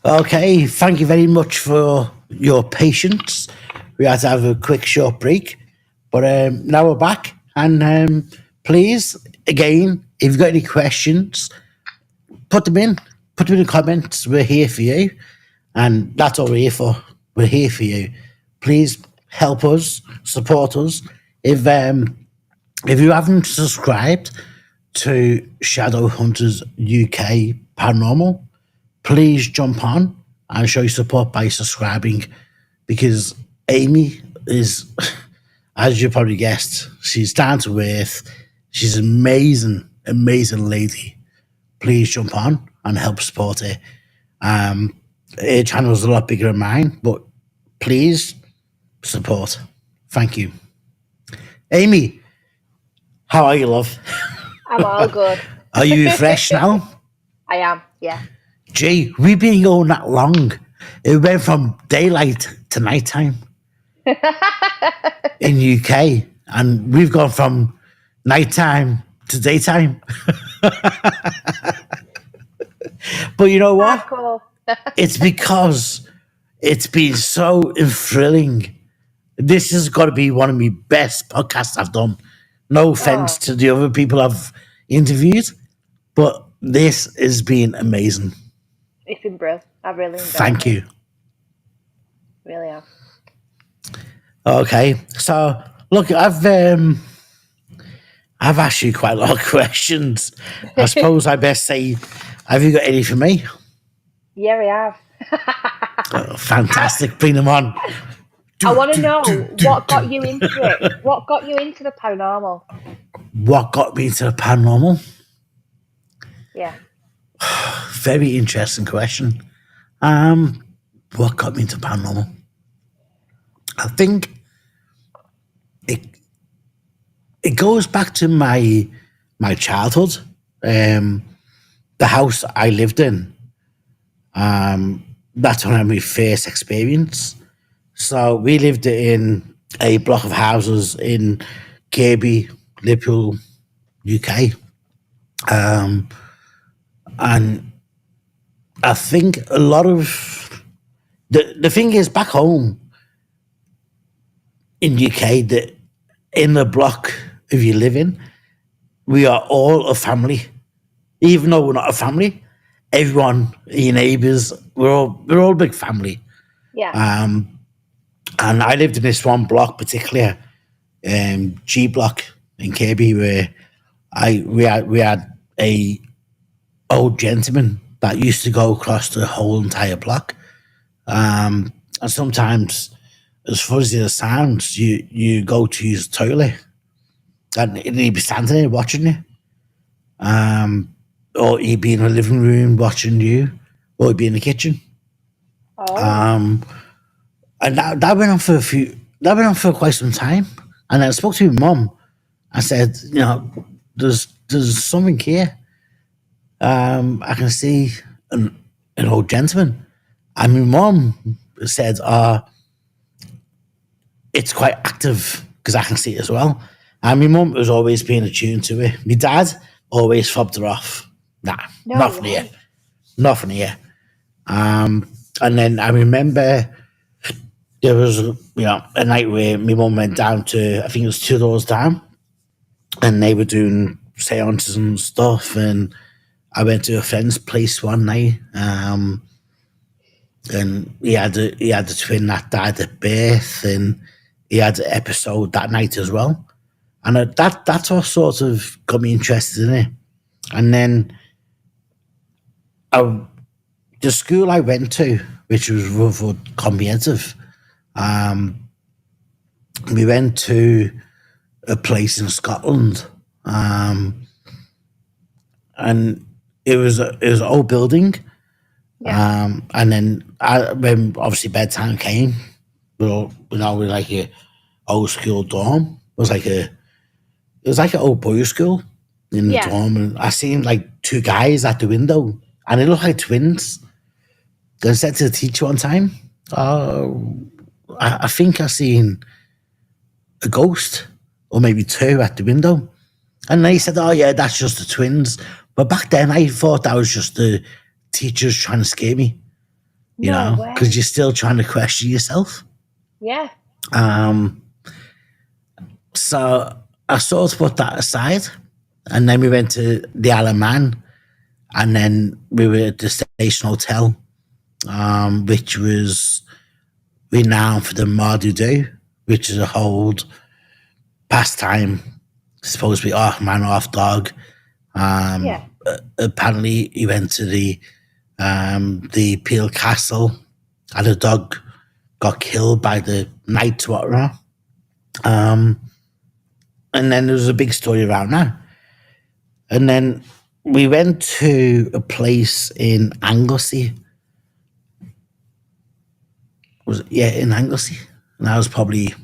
Okay, thank you very much for your patience. We had to have a quick short break, but now we're back. And please, again, if you've got any questions, put them in. Put them in the comments. We're here for you, and that's all we're here for. We're here for you. Please help us, support us. If you haven't subscribed to Shadow Hunters UK Paranormal, please jump on and show your support by subscribing, because Aimee is, as you probably guessed, she's down to earth. She's an amazing, amazing lady. Please jump on and help support her. Her channel is a lot bigger than mine, but please support. Thank you. Aimee, how are you, love? I'm all good. Are you fresh now? I am, yeah. Gee, we've been going that long. It went from daylight to nighttime in UK, and we've gone from nighttime to daytime. But you know what? Cool. It's because it's been so thrilling. This has got to be one of my best podcasts I've done. No offense to the other people I've interviewed, but this has been amazing. It's been brilliant. I've really enjoyed Thank you. Really have. Okay, so look, I've asked you quite a lot of questions. I suppose I best say, have you got any for me? Yeah, we have. Oh, fantastic, bring them on. I want to know what got you into it. What got you into the paranormal? What got me into the paranormal? Yeah. Very interesting question. What got me into paranormal? I think it goes back to my childhood. The house I lived in. That's when I had my first experience. So we lived in a block of houses in Kirby, Liverpool, UK. And I think a lot of the thing is, back home in UK, that in the block if you live in, we are all a family. Even though we're not a family, everyone, your neighbours, we're all a big family. Yeah. And I lived in this one block, particularly G block in Kirby, where we had a old gentleman that used to go across the whole entire block. And sometimes, as fuzzy as it sounds, you go to use the toilet and he'd be standing there watching you. Or he'd be in the living room watching you, or he'd be in the kitchen. And that went on for quite some time. And then I spoke to my mum. I said, there's something here. I can see an old gentleman. And my mum said, it's quite active, because I can see it as well. And my mum was always being attuned to it. My dad always fobbed her off. Nah, nothing here. Nothing here. And then I remember there was, a night where my mum went down to, I think it was 2 doors down, and they were doing seances and stuff. And I went to a friend's place one night, and he had a twin that died at birth, and he had an episode that night as well. And that's what sort of got me interested in it. And then the school I went to, which was Rutherford Comprehensive, we went to a place in Scotland, and it was an old building. Yeah. And then when obviously bedtime came, we're like a old school dorm. It was like an old boys' school in the dorm, and I seen like 2 guys at the window, and they looked like twins. I said to the teacher one time, I think I seen a ghost, or maybe 2 at the window. And they said, oh yeah, that's just the twins. But back then I thought that was just the teachers trying to scare me. No because way. you're still trying to question yourself. Yeah. Um, so I sort of put that aside, and then we went to the Isle of Man, and then we were at the Station Hotel, which was renowned for the Mardu, which is a whole pastime, supposed to be off man, off dog. Yeah. Apparently, he went to the Peel Castle, and a dog got killed by the Night Watcher. And then there was a big story around that. And then we went to a place in Anglesey. Was it? Yeah, in Anglesey. And I was probably,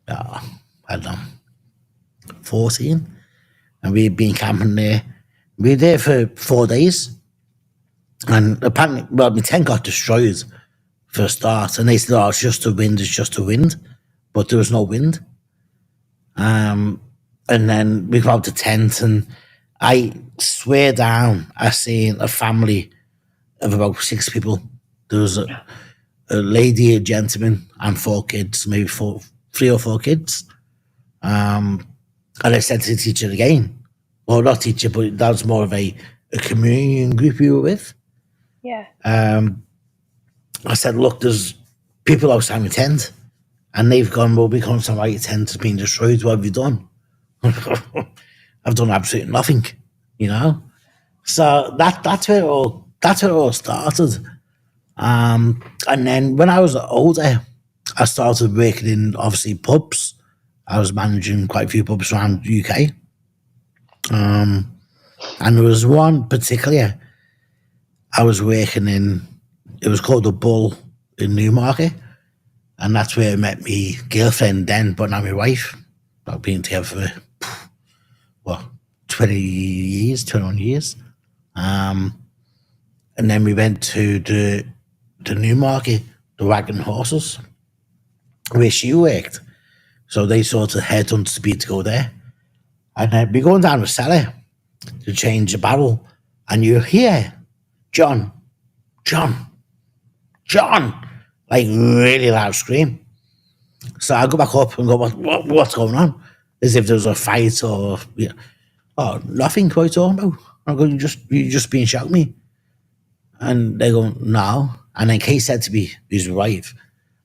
I don't know, 14. And we'd been camping there. We were there for 4 days. And apparently, well, my tent got destroyed for a start. And they said, oh, it's just the wind, it's just the wind. But there was no wind. And then we got out the tent, and I swear down, I seen a family of about 6 people. There was a lady, a gentleman, and 4 kids, maybe 3 or 4 kids. And I said to the teacher again, well, not teacher, but that was more of a communion group we were with. Yeah. I said, look, there's people outside my tent, and they've gone, well, because my tent has been destroyed, what have you done? I've done absolutely nothing, you know. So that's where it all started. And then when I was older, I started working in obviously pubs. I was managing quite a few pubs around the UK. And there was one particular I was working in. It was called the Bull in Newmarket, and that's where I met my girlfriend then, but now my wife. I've been together for what 21 years. And then we went to the Newmarket, the Wagon Horses, where she worked. So they sort of headhunted me to go there. And then we going down the cellar to change the barrel, and you hear John, John, John, like really loud scream. So I go back up and go, what's going on? As if there was a fight or, oh, nothing, what are you talking about? I go, you just being shot at me. And they go, no. And then Kate said to me, his wife,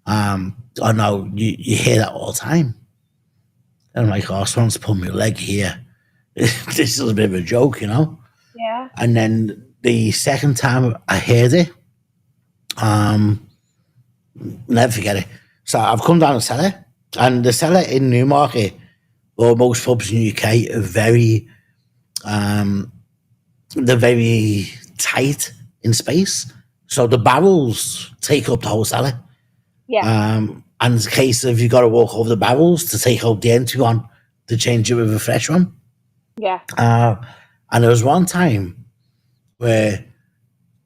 oh no, you hear that all the time. And I'm like, oh, someone's pulling my leg here. This is a bit of a joke, you know? Yeah. And then the second time I heard it, never forget it. So I've come down the cellar, and the cellar in Newmarket, or most pubs in the UK, are they're very tight in space. So the barrels take up the whole cellar. Yeah. And it's a case of you got to walk over the barrels to take out the empty one to change it with a fresh one. Yeah. And there was one time where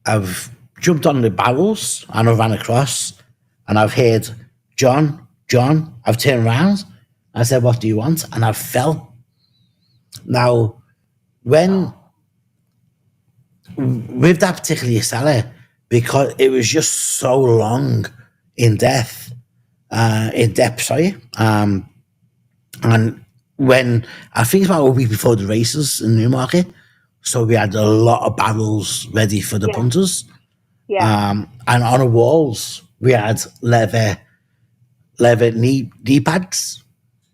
I've jumped on the barrels and I ran across, and I've heard, John, John. I've turned around. I said, what do you want? And I fell. Now, when with that particular cellar, because it was just so long in depth, sorry. And when I think about a week before the races in Newmarket, so we had a lot of barrels ready for the Yeah. punters. Yeah. And on the walls we had leather knee pads.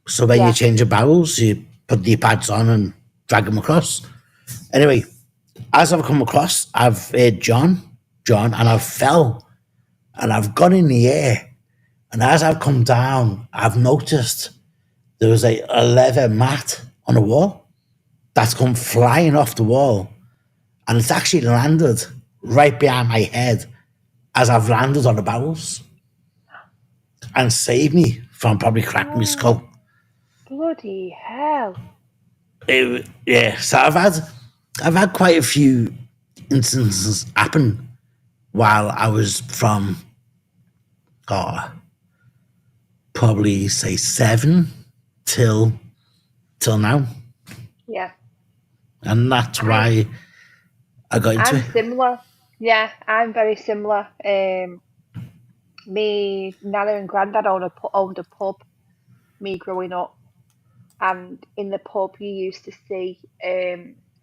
So when you Yeah. change the barrels, you put knee pads on and drag them across. Anyway, as I've come across, I've heard John, John, and I've fell, and I've gone in the air. And as I've come down, I've noticed there was a leather mat on the wall that's come flying off the wall, and it's actually landed right behind my head as I've landed on the barrels, and saved me from probably cracking my skull. Bloody hell. Yeah, so I've had quite a few instances happen while I was from, oh, probably say 7 till now, Yeah. and that's why I got into I'm it. similar. Yeah, I'm very similar. Me nana and granddad owned a pub. Me growing up, and in the pub you used to see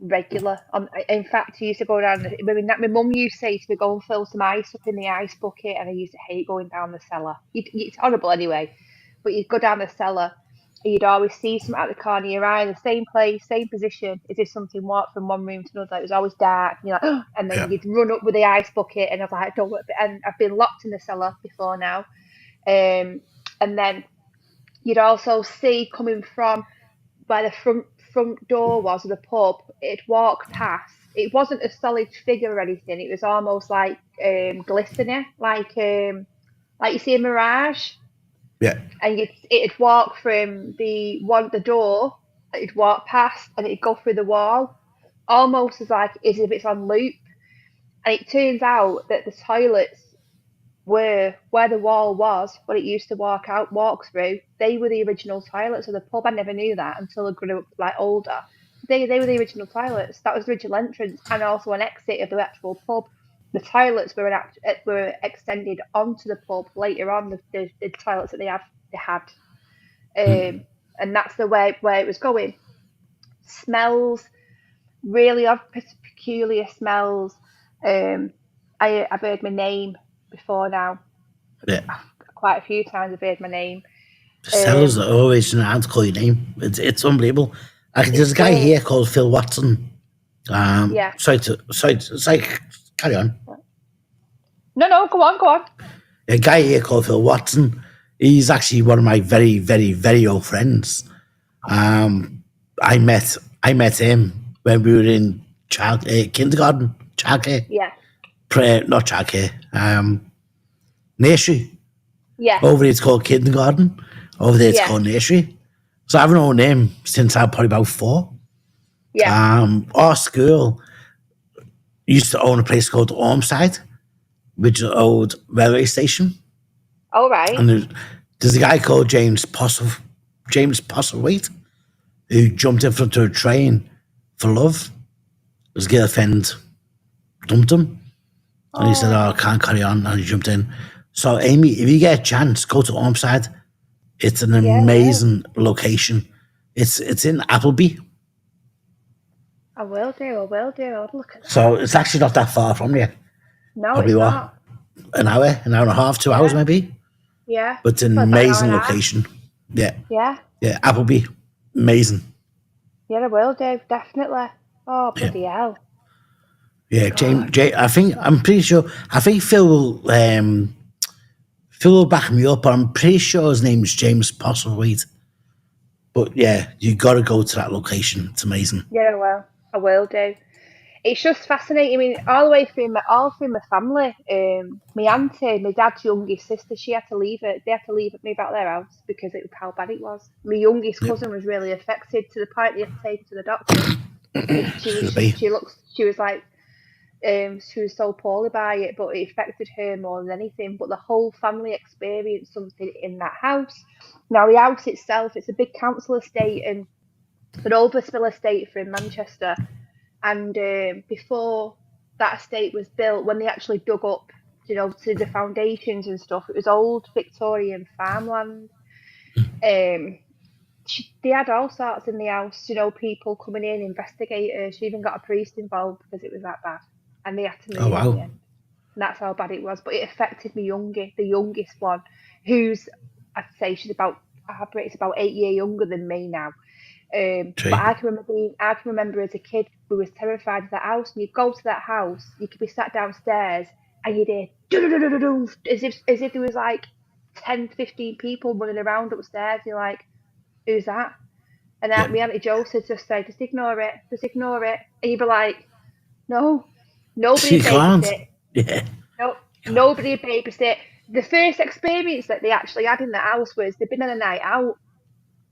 regular. In fact, you used to go down. My mum used to say to me, "Go and fill some ice up in the ice bucket," and I used to hate going down the cellar. It's horrible anyway, but you'd go down the cellar. And you'd always see something at the corner of your eye, the same place, same position, as if something walked from one room to another. It was always dark, and you're like, and then Yeah, you'd run up with the ice bucket, and I was like, don't. And I've been locked in the cellar before now, and then you'd also see coming from where the front door was of the pub, it'd walk past. It wasn't a solid figure or anything. It was almost like glistening, like you see a mirage. yeah. And it'd walk from the door. It'd walk past, and it'd go through the wall, almost as if it's on loop. And it turns out that the toilets were where the wall was, what it used to walk through. They were the original toilets of the pub. I never knew that until I grew up like older. They were the original toilets. That was the original entrance and also an exit of the actual pub. The toilets were extended onto the pub later on. The toilets that they had, Mm, and that's the way where it was going. Smells really odd, peculiar smells. Um, I've heard my name before now yeah. quite a few times. I've heard my name. The sellers Um, are always trying to call your name. It's unbelievable. Like, there's it's a guy weird. here called Phil Watson. Yeah. It's like, carry on. No, no, go on, go on. A guy here called Phil Watson. He's actually one of my very, very, very old friends. Um, I met him when we were in kindergarten, childcare, Yeah, not childcare, nursery. yeah, Over there it's called kindergarten. Over there it's yeah, called nursery. So I've known him since I was probably about 4. yeah. Our school used to own a place called Ormside, which is an old railway station. All right. And there's a guy called James Postlethwaite, who jumped in front of a train for love. His girlfriend dumped him. And he said, "Oh, I Oh, can't carry on." And he jumped in. So, Amy, if you get a chance, go to Ormside. It's an yeah, well, amazing location. It's in Appleby. I will do. I will do. I'll look at that. So it's actually not that far from you. No, Probably it's what? not. An hour and a half, 2 hours Yeah, maybe. yeah. But it's an Well, about an hour amazing and a half. location. Yeah. Yeah, Yeah. Appleby. Amazing. yeah, I will do. Definitely. Oh, Yeah. bloody hell. Yeah. God. I'm pretty sure, I think Phil will back me up, but I'm pretty sure his name is James Postlethwaite. But yeah, you got to go to that location. It's amazing. Yeah, I will. I will do. It's just fascinating. I mean, all through my family. My auntie, my dad's youngest sister, she had to leave it. They had to leave me about their house because it was how bad it was. My youngest Yep. cousin was really affected to the point they had to take her to the doctors. Should be. She was so poorly by it, but it affected her more than anything. But the whole family experienced something in that house. Now the house itself, it's a big council estate and an overspill estate for in Manchester. And before that estate was built, when they actually dug up, to the foundations and stuff, it was old Victorian farmland. Um, they had all sorts in the house, people coming in, investigators. She even got a priest involved because it was that bad, and they had to Oh move in the wow. end. And that's how bad it was. But it affected the youngest one, who's I'd say she's about it's about 8 years younger than me now. But Tree. I can remember as a kid, we was terrified of that house. And you'd go to that house, you could be sat downstairs, and you'd hear do as if there was like 10, 15 people running around upstairs. You're like, who's that? And Yep. my auntie Jo said, just ignore it, just ignore it. And you'd be like, no, nobody You can't. babysit, Yeah. no, nobody babysit. The first experience that they actually had in the house was they'd been on a night out,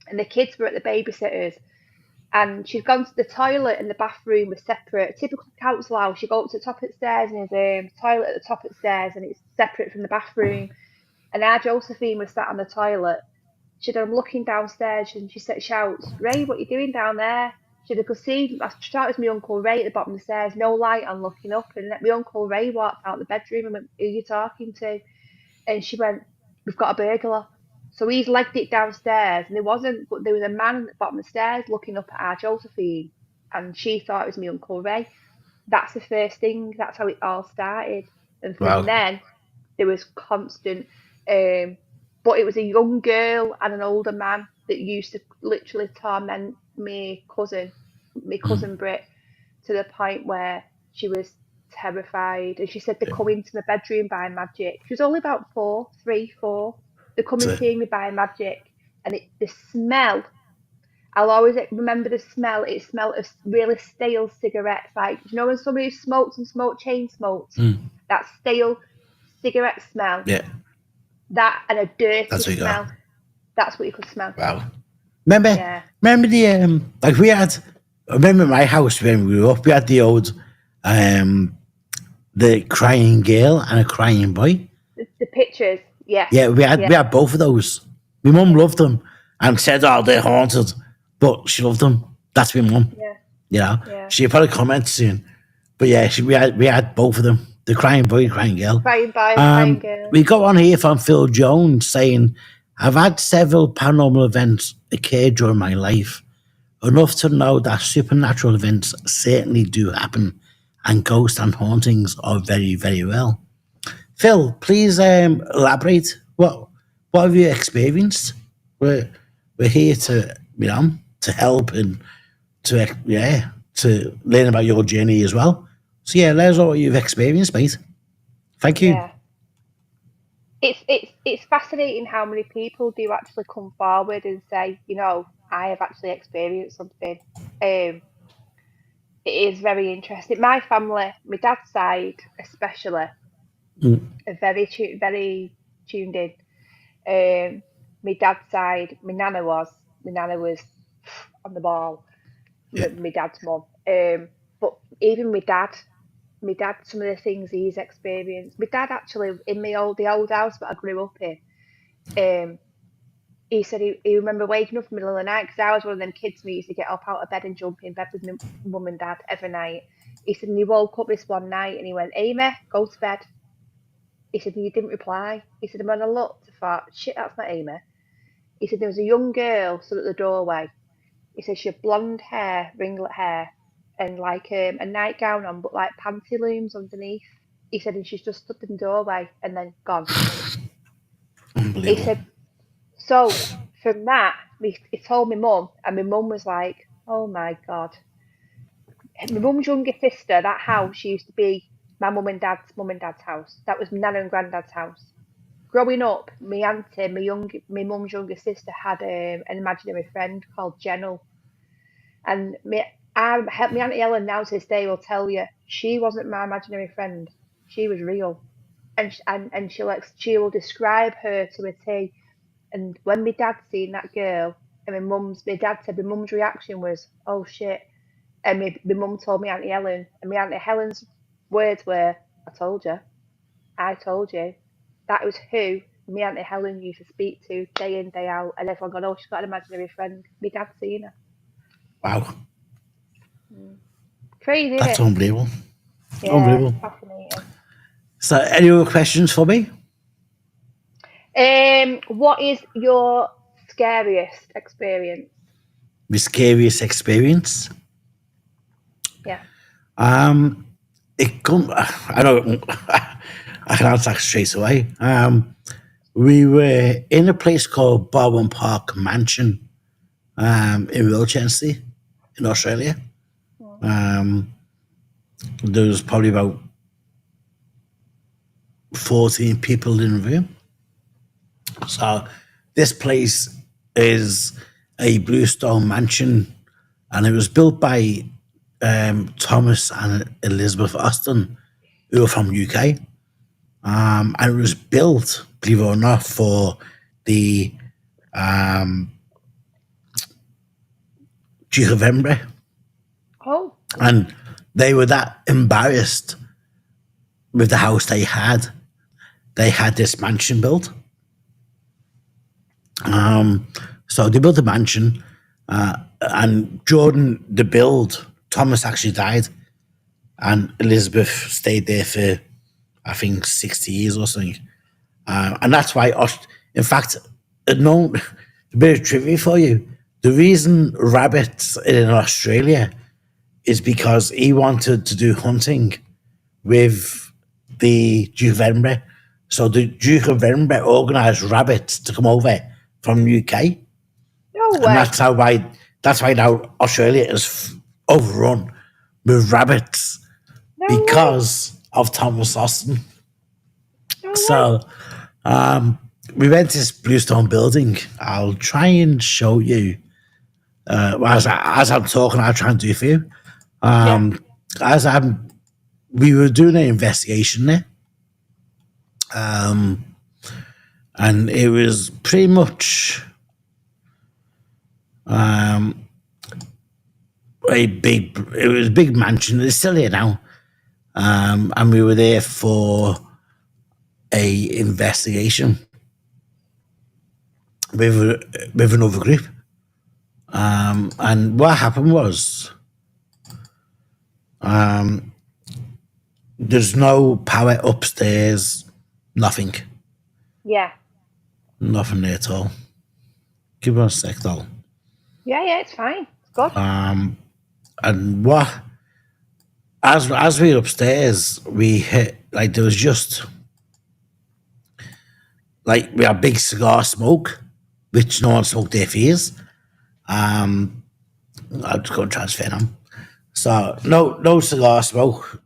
and the kids were at the babysitters, and she'd gone to the toilet and the bathroom was separate. Typical council house, you go up to the top of the stairs and there's a toilet at the top of the stairs and it's separate from the bathroom. And our Josephine was sat on the toilet. I'm looking downstairs and she shouts, "Ray, what are you doing down there?" She could see, I thought it was my Uncle Ray at the bottom of the stairs, no light on, looking up. And my Uncle Ray walked out the bedroom and went, "Who are you talking to?" And she went, "We've got a burglar." So he's legged it downstairs, and there wasn't, but there was a man at the bottom of the stairs looking up at our Josephine, and she thought it was my Uncle Ray. That's the first thing. That's how it all started. And from Wow. then, there was constant. But it was a young girl and an older man that used to literally torment my cousin Brit, to the point where she was terrified. And she said they come into my bedroom by magic. She was only about 3, 4. They come and So, see me by magic, and the smell. I'll always remember the smell. It smelled of really stale cigarettes. Like, you know, when somebody smokes and chain smoked, that stale cigarette smell, yeah, that and a dirty that's what you smell. got. That's what you could smell. Wow. Remember, Yeah. remember the like we had. I remember my house when we grew up. We had the old, the crying girl and a crying boy. The pictures. Yeah. Yeah, we had both of those. My mum loved them and said, "Oh, they're haunted," but she loved them. That's my mum. Yeah. You know, Yeah. she'll probably comment soon. But yeah, we had both of them. The crying boy, crying girl. Crying boy, crying girl. We got on here from Phil Jones saying, "I've had several paranormal events occur during my life. Enough to know that supernatural events certainly do happen, and ghosts and hauntings are very, very well." Phil, please elaborate. What have you experienced? We're here to to help and to learn about your journey as well. So yeah, let us know what you've experienced, mate. Thank you. Yeah. It's fascinating how many people do actually come forward and say, you know, I have actually experienced something. It is very interesting. My family, my dad's side especially, are very tuned in. My dad's side, my nana was on the ball. Yeah. My dad's mum. But even my dad, some of the things he's experienced. My dad actually in the old house that I grew up in. He said he remember waking up in the middle of the night, because I was one of them kids who used to get up out of bed and jump in bed with my mum and dad every night. He said, and he woke up this one night and he went, "Aimee, go to bed." He said, and you didn't reply. He said, and when I looked, I thought, shit, that's not Aimee. He said, there was a young girl stood at the doorway. He said she had blonde hair, ringlet hair, and like a nightgown on, but like pantaloons underneath. He said, and she's just stood in the doorway and then gone. He said, so from that, he told my mum, and my mum was like, "Oh my God." My mum's younger sister, that house used to be my mum and dad's house. That was my nana and granddad's house. Growing up, my auntie, my mum's younger sister, had an imaginary friend called Jenny. And my auntie Ellen now to this day will tell you she wasn't my imaginary friend. She was real, and she will describe her to a T. And when my dad seen that girl, and my dad said my mum's reaction was, "Oh shit," and my mum told me Auntie Ellen, and my Auntie Helen's words were, "I told you, I told you." That was who my Auntie Helen used to speak to day in, day out, and everyone going, "Oh, she's got an imaginary friend." My dad seen her. Wow. Crazy, That's isn't it? unbelievable. Yeah, Unbelievable. fascinating. So any other questions for me? What is your scariest experience? My scariest experience? Yeah. It come. I don't. I can answer that straight away. We were in a place called Barwon Park Mansion, in Wiltshire, in Australia. There was probably about 14 people in the room. So this place is a bluestone mansion, and it was built by Thomas and Elizabeth Austin, who are from UK. And it was built, believe it or not, for the Duke of Edinburgh. Oh. And they were that embarrassed with the house they had. They had this mansion built. So they built a mansion. and during the build, Thomas actually died, and Elizabeth stayed there for, I think, 60 years or something. And that's why, in fact, no, a bit of trivia for you. The reason rabbits in Australia is because he wanted to do hunting with the Duke of Edinburgh. So the Duke of Edinburgh organised rabbits to come over from the UK. No And way. that's why now Australia is overrun with rabbits No because of Thomas Austin. way. No way. So we went to this bluestone building. I'll try and show you as I'm talking. I'll try and do it for you. As we were doing an investigation there, and it was pretty much it was a big mansion. It's still here now, and we were there for a investigation with another group. And what happened was, there's no power upstairs, nothing, Yeah. nothing there at all. Give me a sec, though. Yeah, it's fine. It's good. And what, as we were upstairs, we hit, like, there was just, like, we had big cigar smoke, which no one smoked there for years. I'll just go and transfer them. So no cigar smoke.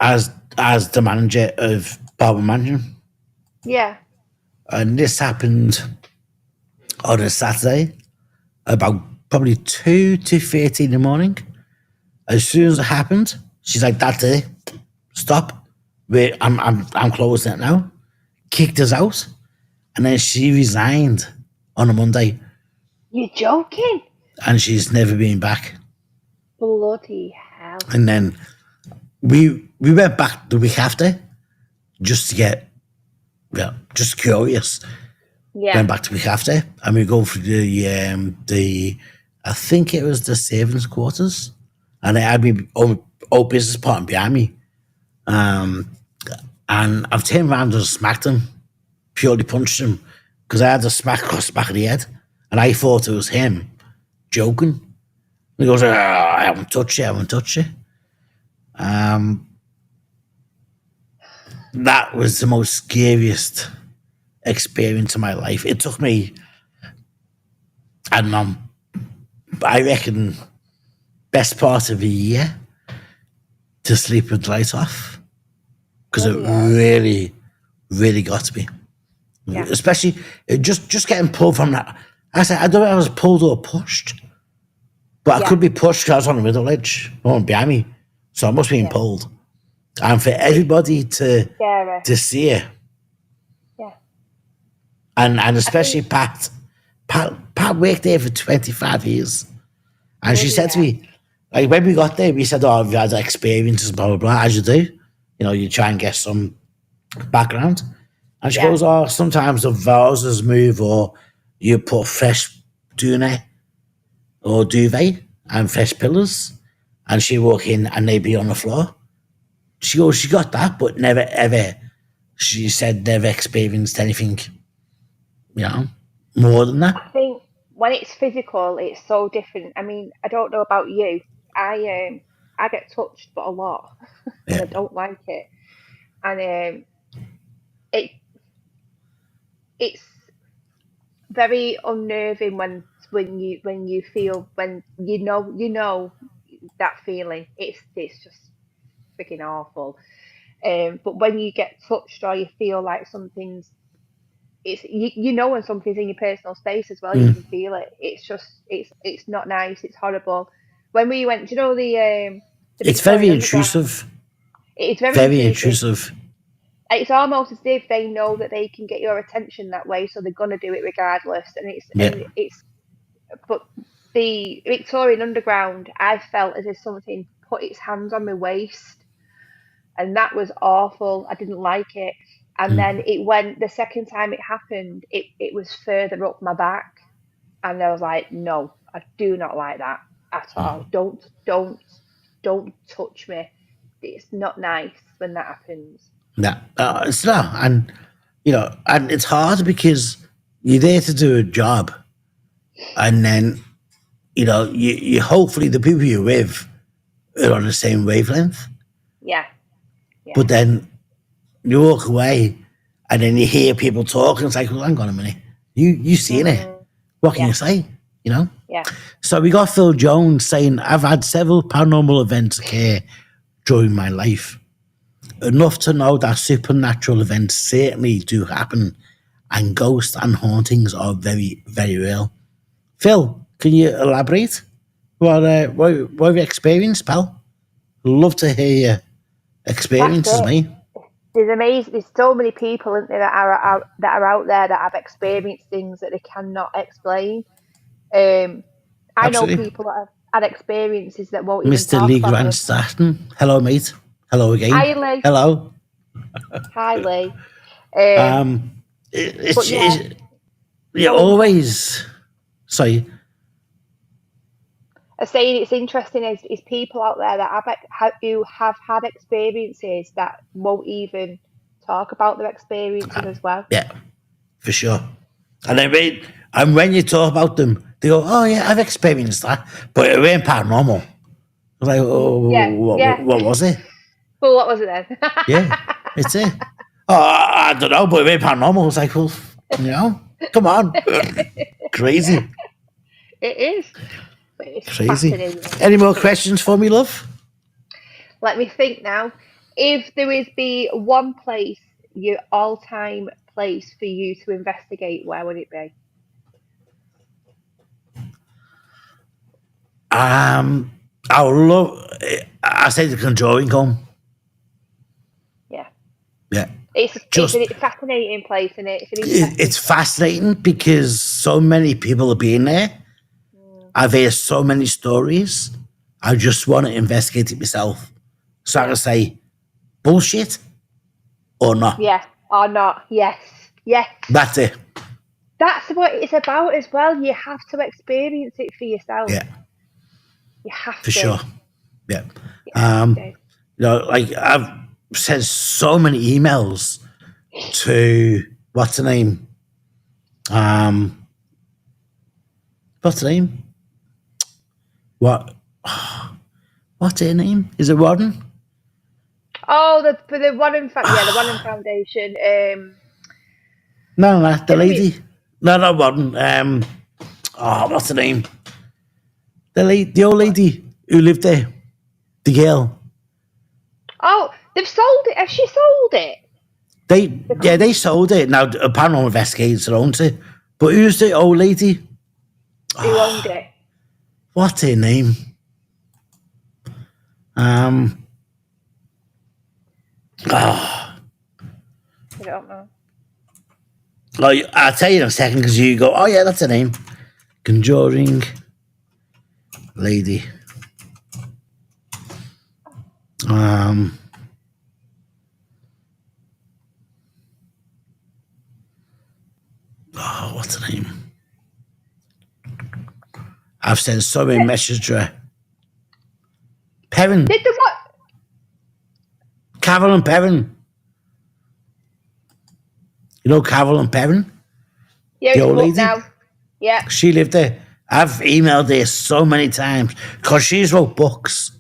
As the manager of Barber Mansion, Yeah. and this happened on a Saturday, about probably 2 to 3 in the morning. As soon as it happened, she's like, "That's it, stop. I'm closing it now." Kicked us out, and then she resigned on a Monday, You're joking? and she's never been back. Bloody hell. And then we went back the week after just to get, just curious. Yeah. Went back the week after, and we go for the I think it was the servants' quarters, and I had my old business partner behind me, and I've turned around and smacked him, purely punched him, because I had a smack across the back of the head, and I thought it was him joking. And he goes, "I haven't touched you, I haven't touched you." That was the most scariest experience of my life. It took me, I don't know, I reckon, best part of a year to sleep with the lights off, because it really, really got to me. Yeah. Especially just getting pulled from that. I said, I don't know if I was pulled or pushed, but I could be pushed because I was on the middle edge, no one behind me, so I must be being pulled. and for everybody Scary. to see it, Yeah. and I especially think Pat. Pat worked there for 25 years, and she bloody said to hell. me, like when we got there, we said, "Oh, you've had experiences, blah blah blah," as you do. You know, you try and get some background. And she Yeah. goes, "Oh, sometimes the vases move, or you put fresh duvet or duvet and fresh pillows." And she walk in and they be on the floor. She goes, "She got that, but never ever." She said never experienced anything, you know, more than that. I think when it's physical, it's so different. I mean, I don't know about you. I get touched, but a lot, and Yeah. I don't like it. And it it's very unnerving when you feel when you know that feeling. It's just freaking awful. But when you get touched or you feel like something's you know when something's in your personal space as well, you Mm. can feel it. It's just it's not nice. It's horrible. When we went, do you know the It's very Victorian Underground? intrusive. It's very Very intrusive. intrusive. It's almost as if they know that they can get your attention that way, so they're gonna do it regardless. Yeah. And it's but the Victorian Underground, I felt as if something put its hands on my waist, and that was awful. I didn't like it. And then Mm. it went the second time it happened, it was further up my back, and I was like, no, I do not like that at all. Don't touch me. It's not nice when that happens. Yeah. It's not. And, you know, and it's hard because you're there to do a job. And then, you know, you hopefully the people you're with are on the same wavelength. Yeah, yeah. But then you walk away and then you hear people talking. It's like, well, hang on a minute. You seen it. Mm, What can yeah, you say? You know? yeah. So we got Phil Jones saying, I've had several paranormal events occur during my life. Enough to know that supernatural events certainly do happen and ghosts and hauntings are very, very real. Phil, can you elaborate? What have you experienced, pal? Love to hear your That's experiences, it. mate. There's amazing. There's so many people in there that are out there that have experienced things that they cannot explain. Um, I know Absolutely. people that have had experiences that won't even Mr. talk Lee about Grant them. Staton. Hello, mate. Hello again. Hi, Lee. Hello. Hi, Lee. Um, but yeah, You so interesting. always, sorry, I'm saying it's interesting is people out there that who have had experiences that won't even talk about their experiences as well. yeah, for sure. And when you talk about them, they go, "Oh yeah, I've experienced that, but it ain't paranormal." I was like, "Oh, Yeah, yeah. what was it?" Well, what was it then? Yeah, it's it. Oh, I don't know, but it ain't paranormal. I was like, "Well, you know, come on, crazy, It is. But it's crazy." fascinating. Any more It's questions for me, love? Let me think now. If there is be one place, your all-time place for you to investigate, where would it be? Um, I would love. I say the Conjuring Home. Yeah, Yeah, it's just a fascinating place, and it's an interesting it's place. fascinating because so many people have been there. Mm, I've heard so many stories. I just want to investigate it myself. So I yeah, can say bullshit or not. yeah, or not? Yes, yes. That's it. That's what it's about as well. You have to experience it for yourself. Yeah, You have for to. sure. Yeah. You have to. You know, like I've sent so many emails to what's the name? Um, what's the name? What? What's her name? Is it Warden? Oh, for the yeah, the Wanham Foundation. No, no, the Isn't it? lady. No, not Warden. What's the name? The old What? lady who lived there. The girl. Oh, they've sold it. Has she sold it? The They company sold it. Now a paranormal investigator owns it. But who's the old lady? who owned it? What's her name? Um Oh, I don't know. like, I'll tell you in a second because you go, oh yeah, that's a name. Conjuring lady. Um, oh, what's the name? I've sent so many messages to her. Perrin. Did the what? Carol and Perrin. You know Carol and Perrin? Yeah, The it's old come up lady? now. Yeah. She lived there. I've emailed her so many times because she's wrote books.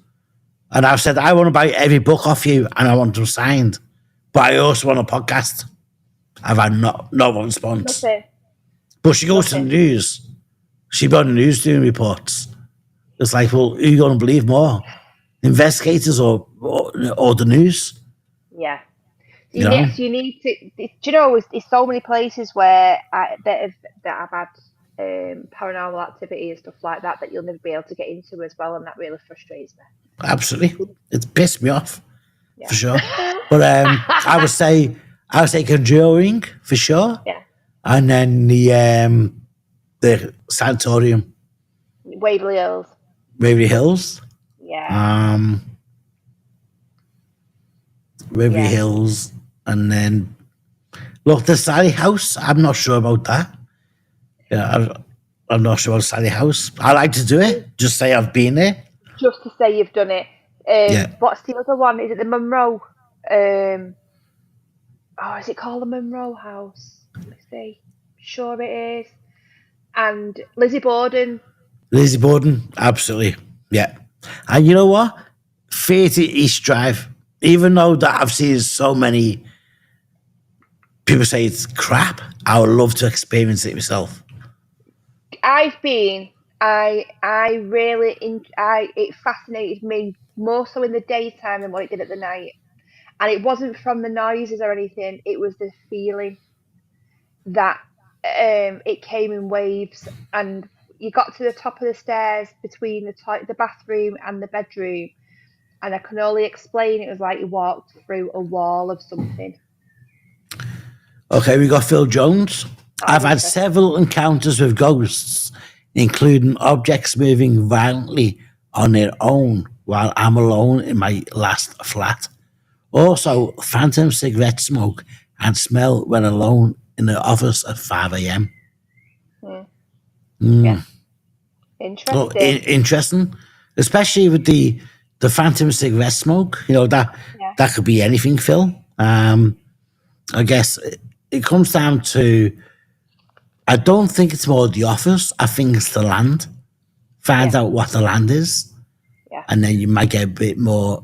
And I've said, I want to buy every book off you and I want them signed. But I also want a podcast. I've had no response. Nothing. But she goes to the Nothing. news. She be on the news doing reports. It's like, well, who are you going to believe more? Investigators or the news? Yeah. You know? You need to. Do you know? There's so many places where that I've had paranormal activity and stuff like that you'll never be able to get into as well, and that really frustrates me. Absolutely. It's pissed me off, Yeah. for sure. But I would say Conjuring, for sure. Yeah. And then the sanatorium, Waverly Hills. Waverly Hills. Yeah. Waverly Yeah. Hills. And then, look, the Sally House, I'm not sure about that. Yeah, I'm not sure about Sally House. I like to do it. Just say I've been there. Just to say you've done it. Yeah. What's the other one? Is it the Monroe? Is it called the Monroe House? Let me see. Sure it is. And Lizzie Borden. Lizzie Borden, absolutely. Yeah. And you know what? 30 East Drive, even though that I've seen so many people say it's crap, I would love to experience it myself. I've been. I really it fascinated me more so in the daytime than what it did at the night. And it wasn't from the noises or anything. It was the feeling that it came in waves, and you got to the top of the stairs between the bathroom and the bedroom, and I can only explain it was like you walked through a wall of something. Okay, we got Phil Jones. I've had interesting. several encounters with ghosts, including objects moving violently on their own while I'm alone in my last flat. Also, phantom cigarette smoke and smell when alone in the office at 5 a.m. Yeah. Oh, Interesting. interesting, especially with the phantom cigarette smoke. You know that Yeah. that could be anything, Phil. I guess it comes down to. I don't think it's more the office. I think it's the land. Find Yeah. out what the land is, Yeah. and then you might get a bit more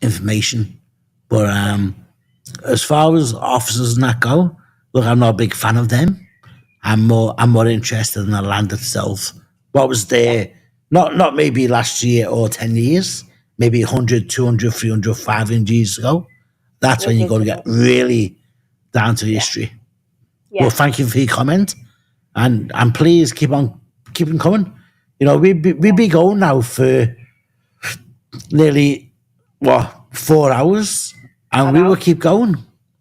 information. But as far as officers and that go, look, I'm not a big fan of them. I'm more interested in the land itself. What was there? Not maybe last year or 10 years, maybe 100, 200, 300, 500 years ago. That's when you're going to get really down to the history. Yeah. Well, thank you for your comment, and please keeping coming. You know, we be going now for nearly 4 hours, and we will keep going.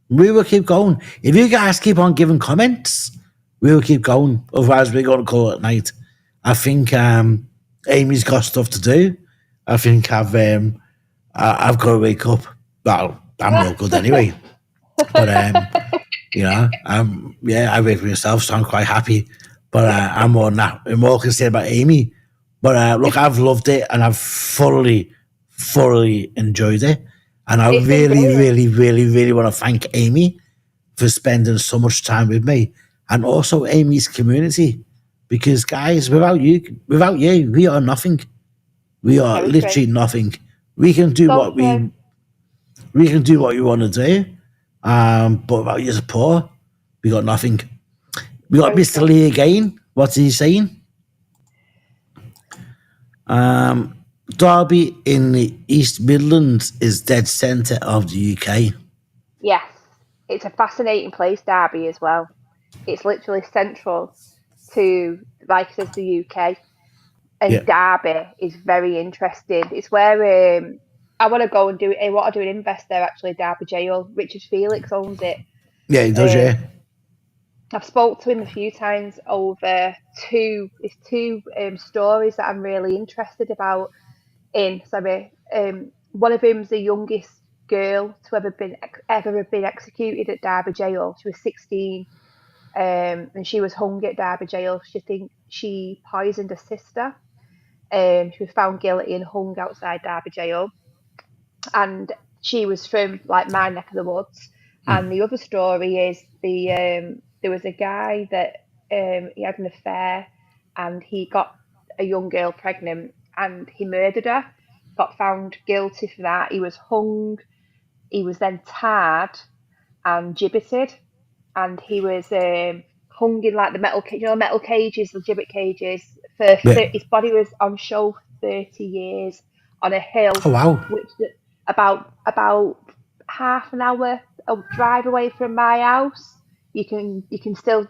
We will keep going. If you guys keep on giving comments, we will keep going. Otherwise, we're going to call it at night. I think Aimee's got stuff to do. I think I've got to wake up. Well, I'm no good anyway. But you know, I wake myself, so I'm quite happy. But I'm more concerned about Aimee. But look, I've loved it, and I've thoroughly enjoyed it. And I It's been really, brilliant. really, really, really want to thank Aimee for spending so much time with me, and also Aimee's community. Because guys, without you, we are nothing. We are Very literally true. nothing. We can do So what true. we can do what we want to do. But without your support, we got nothing. We got Very Mr. true. Lee again. What's he saying? Derby in the East Midlands is dead centre of the UK. Yes. It's a fascinating place, Derby, as well. It's literally central to, like I said, the UK. And Yeah. Derby is very interesting. It's where I want to go and do it. I want to do an invest there actually, Derby Jail. Richard Felix owns it. Yeah, he does. Um, Yeah, I've spoke to him a few times over two stories that I'm really interested about. Sorry, one of them's the youngest girl to ever have been executed at Derby Jail. She was 16, and she was hung at Derby Jail. She poisoned her sister. She was found guilty and hung outside Derby Jail, and she was from like my neck of the woods. And the other story is there was a guy that he had an affair, and he got a young girl pregnant, and he murdered her. Got found guilty for that. He was hung. He was then tarred and gibbeted, and he was hung in like the metal cages, the gibbet cages. yeah. His body was on show for 30 years on a hill, Oh wow. which about half an hour drive away from my house. You can still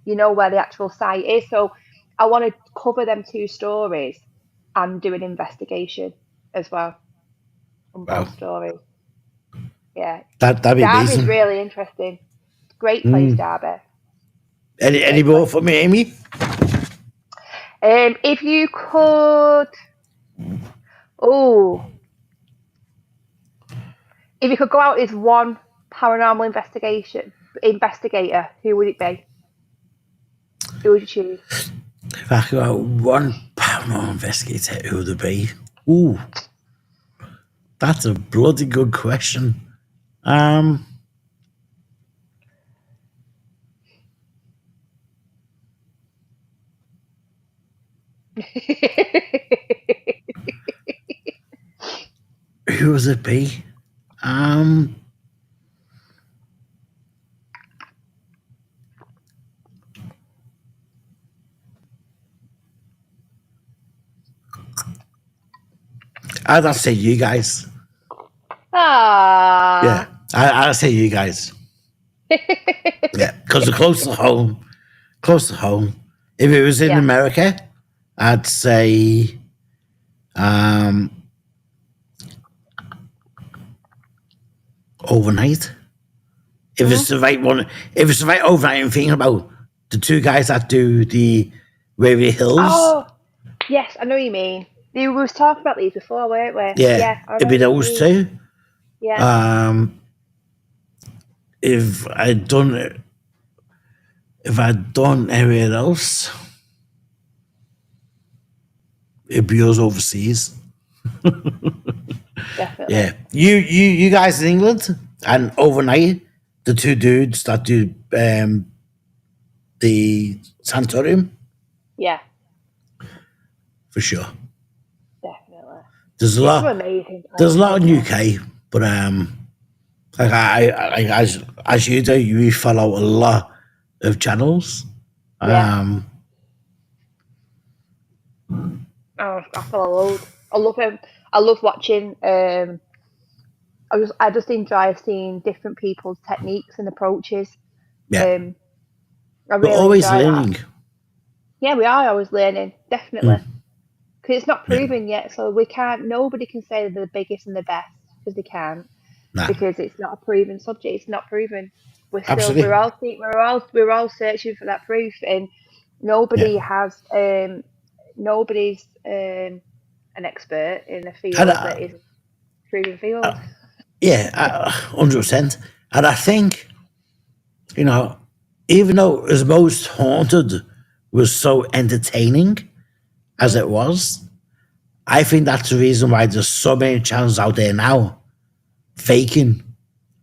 you know where the actual site is. So I want to cover them two stories and do an investigation as well on Wow. both stories. Yeah, That'd be Derby's amazing. really interesting. Great place, Mm. Derby. Any Great more place. for me, Amy? If you could, oh, if you could go out as one paranormal investigator, who would it be? Who would you choose? If I could have one paranormal investigator, who would it be? Ooh, that's a bloody good question. Um, who would it be? Um, I'd say you guys. Yeah, Ah. I'd say you guys. Yeah, because they're close to home. Close to home. If it was in Yeah. America, I'd say overnight. If it's the right one, if it's the right overnight, I'm thinking about the two guys that do the Waverly Hills. Oh, yes, I know what you mean. We was talking about these before, weren't we? Yeah, Yeah, I it'd know be what you those mean. two. Yeah. Um, if I'd done anywhere else, it'd be us overseas. Definitely. Yeah, you guys in England, and overnight the two dudes that do the sanatorium Yeah, for sure. definitely. There's a There's some lot. amazing There's a lot places in there. UK, but like as you do, you follow a lot of channels. Yeah. Um, Oh, I follow loads. I love him. I love watching. I just enjoy seeing different people's techniques and approaches. yeah, Um, I we're really always enjoy that. learning. Yeah, we are always learning, definitely. Mm, Because it's not yeah, proven yet, so we can't. Nobody can say they're the biggest and the best because they can't. nah, Because it's not a proven subject. It's not proven. We're absolutely. all we're all searching for that proof, and Yeah, nobody has nobody's an expert in a and field that is a proven field. yeah, 100%. And I think you know, even though as most haunted was so entertaining as Mm. it was, I think that's the reason why there's so many channels out there now faking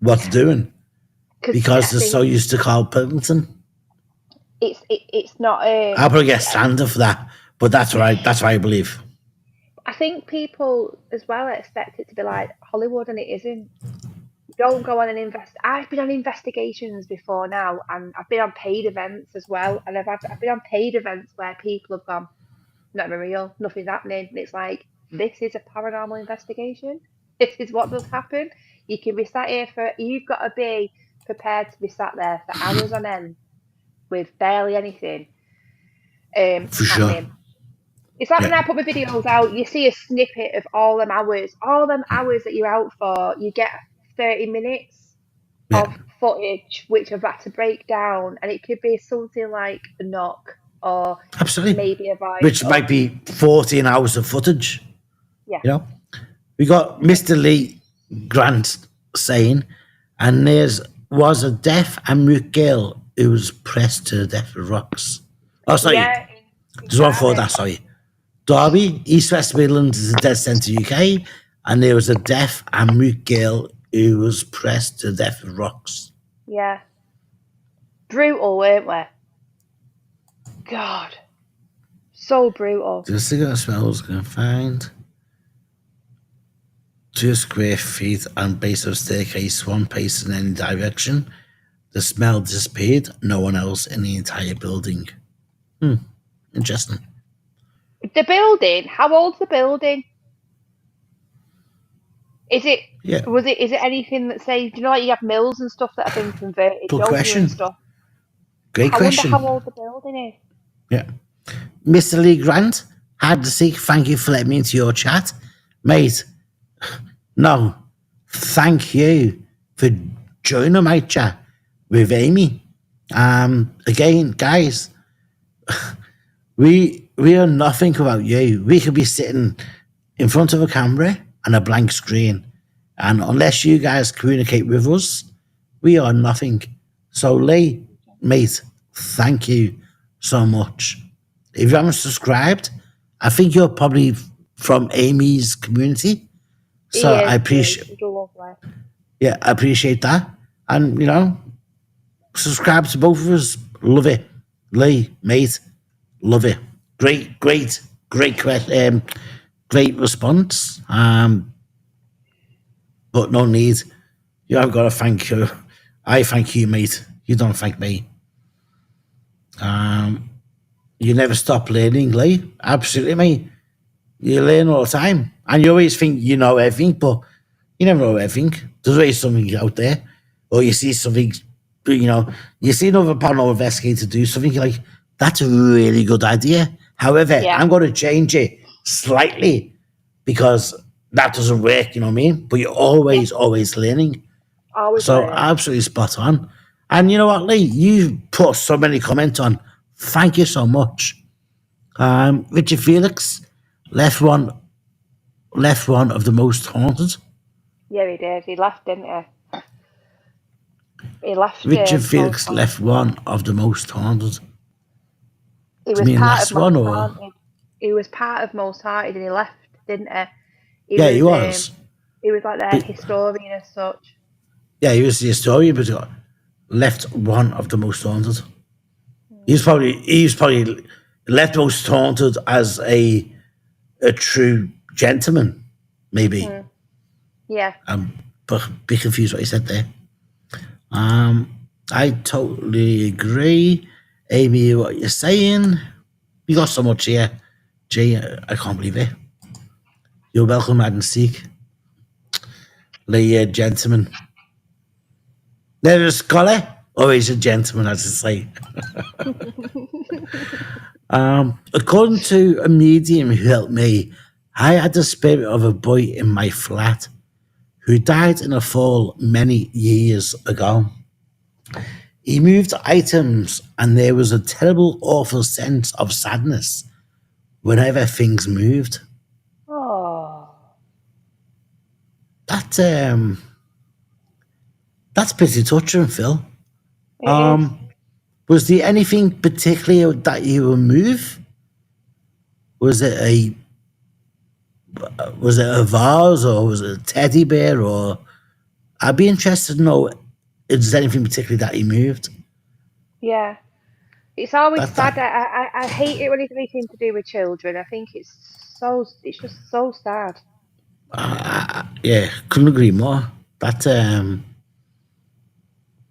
what they're doing Because because I they're so think used to Carl Pilkington. it's not I'll probably get slandered for that, but that's what I believe. I think people as well expect it to be like Hollywood, and it isn't. Don't go on an invest. I've been on investigations before now, and I've been on paid events as well. And I've been on paid events where people have gone, not even real, nothing's happening. And it's like, this is a paranormal investigation. This is what does happen. You can be sat here you've got to be prepared to be sat there for hours on end with barely anything For sure. happening. It's like when Yeah, I put my videos out, you see a snippet of all them hours that you're out for, you get 30 minutes yeah, of footage which I've had to break down, and it could be something like a knock or absolutely. maybe a voice Which might up. be 14 hours of footage. Yeah. You know, we got Mr. Lee Grant saying, and there's was a deaf and mute girl who was pressed to death with rocks. Oh, sorry, Yeah, in there's one for Derby. that. Sorry, Derby, East West Midlands is a dead centre UK, and there was a deaf and mute girl who was pressed to death with rocks. Yeah. Brutal, weren't we? God. So brutal. The cigarette smells going to find 2 square feet and base of staircase, one pace in any direction. The smell disappeared. No one else in the entire building. Interesting. The building, how old's the building? Is it Yeah, is it anything that say, do you know, like you have mills and stuff that have been converted, good don't you, and question. stuff? Great I wonder how question. old the building is. Yeah. Mr. Lee Grant, had to say thank you for letting me into your chat. Mate, no, thank you for joining my chat with Aimee. Again, guys, we are nothing without you. We could be sitting in front of a camera and a blank screen, and unless you guys communicate with us, we are nothing. So, Lee, mate, thank you so much. If you haven't subscribed, I think you're probably from Aimee's community. So He I is, appreciate, he's lovely. yeah, I appreciate that. And subscribe to both of us. Love it, Lee, mate. Love it. Great question. Great response. But no need. You have got to thank you. I thank you, mate. You don't thank me. You never stop learning, Lee. Absolutely, mate. You learn all the time, and you always think you know everything, but you never know everything. There's always something out there, or you see something. You see another paranormal investigator do something. You're like, that's a really good idea. However, Yeah, I'm going to change it slightly because that doesn't work. You know what I mean? But you're yeah, always learning. always So learning. absolutely spot on. And you know what, Lee? You put so many comments on. Thank you so much. Richard Felix left one of the most haunted. Yeah, he did. He left, didn't he? He left Richard most Felix left haunted. one of the most haunted. He Do you was mean part of last one most or? haunted. He was part of most haunted, and he left, didn't he? He Yeah, he was was. he was like their But, historian as such. yeah, he was the historian, but he left one of the most haunted. Mm, He's probably left most haunted as a true gentleman, maybe. mm, yeah. But a bit confused what he said there. I totally agree. Aimee, what you're saying. You got so much here. Jay, I can't believe it. You're welcome, hide and seek. The gentleman. Never a scholar, always a gentleman, as I say. According to a medium who helped me, I had the spirit of a boy in my flat who died in a fall many years ago. He moved items, and there was a terrible, awful sense of sadness whenever things moved. Oh, That that's pretty touching, Phil. it is. Was there anything particularly that you would move? Was it a vase or was it a teddy bear or? I'd be interested to know if there's anything particularly that you moved. Yeah. It's always That sad. that I hate it when it's anything to do with children. I think it's just so sad. yeah, couldn't agree more. That yeah,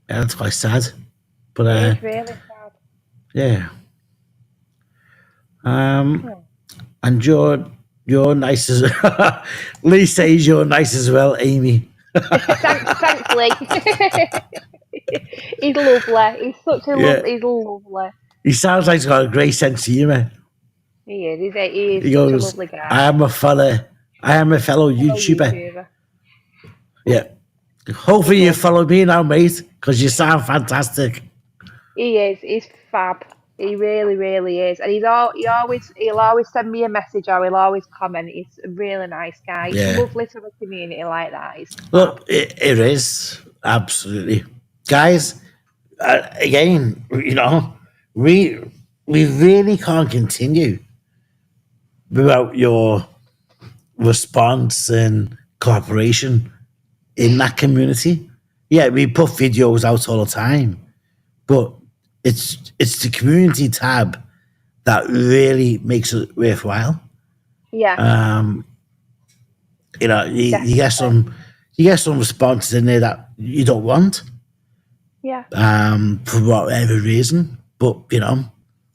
that's quite sad. But It is really sad. yeah, Hmm. and you're nice as Lee says you're nice as well, Aimee. Thanks, Lee. He's lovely. He's such a Yeah, he's lovely. he sounds like he's got a great sense of humour. He is. He is He such a goes, lovely guy. I am a fellow Fellow YouTuber. YouTuber. Yeah. Hopefully He's you lovely. follow me now, mate, because you sound fantastic. He is. He's fab. He really, really is. And he'll always send me a message or he'll always comment. He's a really nice guy. It's Yeah. lovely to have a community like that. It's fab. Look, it is. Absolutely. Guys, again, we we really can't continue without your response and cooperation in that community. Yeah, we put videos out all the time, but it's the community tab that really makes it worthwhile. Yeah, You get definitely. some responses in there that you don't want, Yeah. for whatever reason, but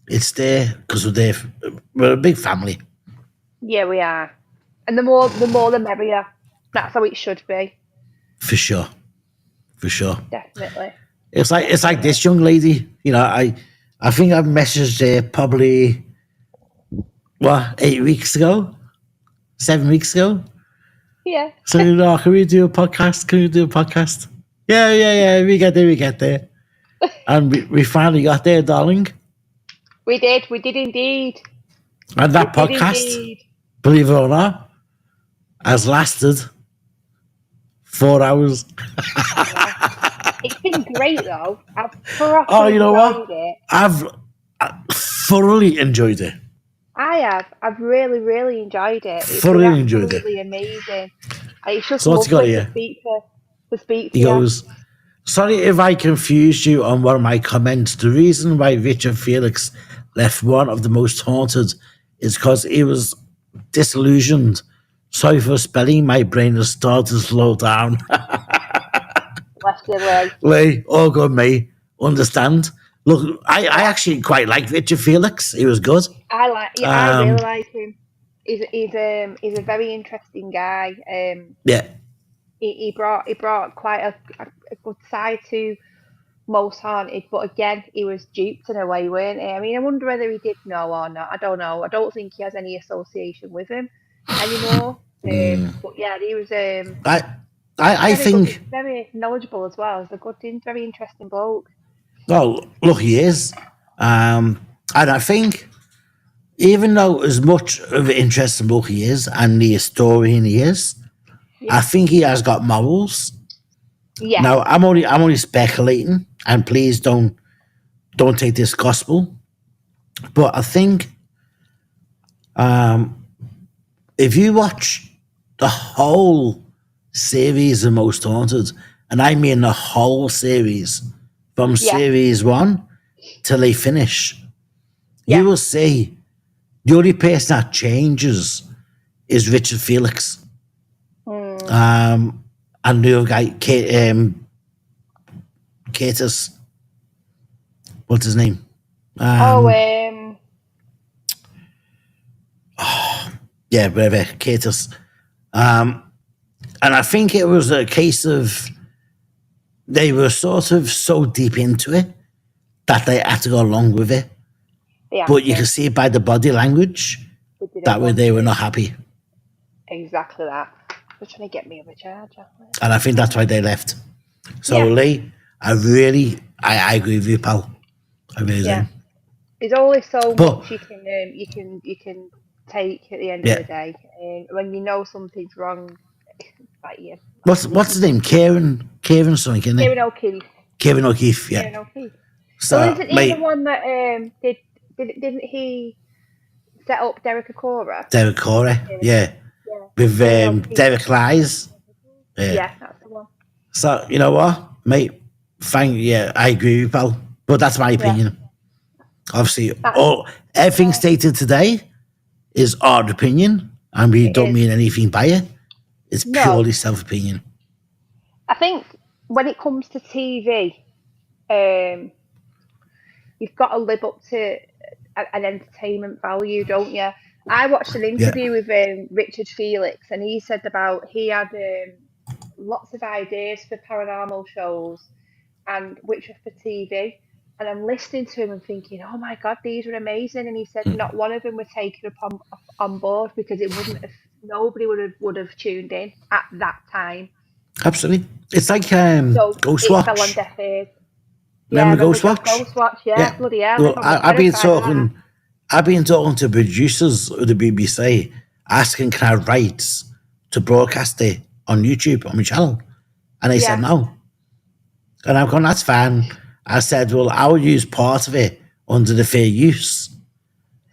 it's there because we're a big family. Yeah, we are. And the more the merrier. That's how it should be. For sure, for sure. Definitely. It's like Definitely. this young lady. I think I've messaged her probably 8 weeks ago, 7 weeks ago. Yeah. So can we do a podcast? Can we do a podcast? Yeah, yeah, yeah. We get there, and we finally got there, darling. We did. We did indeed. And We that did podcast, indeed. believe it or not, has lasted 4 hours. Yeah. It's been great though. I've Oh, properly you know enjoyed what? it. I've thoroughly enjoyed it. I have. I've really, really enjoyed it. It's been Thoroughly enjoyed it. absolutely amazing. And it's just So what's he got lovely here? to speak to He you. goes, sorry if I confused you on one of my comments. The reason why Richard Felix left one of the most haunted is because he was disillusioned. Sorry for spelling. My brain has started to slow down. Bless you, Lee. Lee, all good, mate. Understand. Look, I actually quite like Richard Felix. He was good. Yeah, I really like him. He's a very interesting guy. Yeah, He brought quite a good side to Most Haunted, but again, he was duped in a way, weren't he? I mean, I wonder whether he did know or not. I don't know. I don't think he has any association with him anymore. But yeah, he was I, I very good, think. very knowledgeable as well. He's a good, very interesting bloke. Well, look, he is, and I think even though as much of an interesting book he is and the historian he is, I Yeah, think he has got morals. yeah, Now, I'm only speculating, and please don't take this gospel, but I think if you watch the whole series of Most Haunted, and I mean the whole series from yeah, series one till they finish, you yeah. will see the only person that changes is Richard Felix. Mm. And the other guy, Curtis, what's his name? Oh, Yeah, whatever, Curtis. And I think it was a case of they were sort of so deep into it that they had to go along with it. the But you can actor. see by the body language They didn't that want they were it. not happy. Exactly that. They're trying to get me of a charger. And I think that's why they left. So, Yeah, Lee, I agree with you, pal. I really yeah. do. There's only so But, much you can take at the end of yeah, the day. When you know something's wrong, like you, what's his name? Kieran something, isn't it? Kieran O'Keefe. Kieran O'Keefe, yeah. Kieran O'Keefe. Well, So, isn't he the mate, one that didn't he set up Derek Acora? Derek Corey, yeah. Yeah, With Kieran O'Keefe. Derek Lies. Yeah. Yeah, that's the one. So, you know what, mate? Yeah, I agree with you, pal. But that's my Yeah, opinion. Obviously, that's everything stated today is our opinion, and we it don't is. mean anything by it. It's No, purely self opinion. I think when it comes to TV, um, you've got to live up to an entertainment value, don't you? I watched an Yeah. interview with Richard Felix, and he said about he had lots of ideas for paranormal shows, and which were for TV, And I'm listening to him and thinking, oh my God, these are amazing. And he said not one of them were taken on board because it wouldn't have, nobody would have tuned in at that time. Absolutely. It's like So it fell on Ghostwatch. deaf ears. Yeah, Remember remember Ghostwatch? Ghostwatch? Yeah, Yeah. bloody hell, Well, everyone was I've been terrified of that. talking. I've been talking to producers of the BBC, asking can I have rights to broadcast it on YouTube on my channel, and they said Yeah, no. And I've gone, that's fine. I said, well, I will use part of it under the fair use.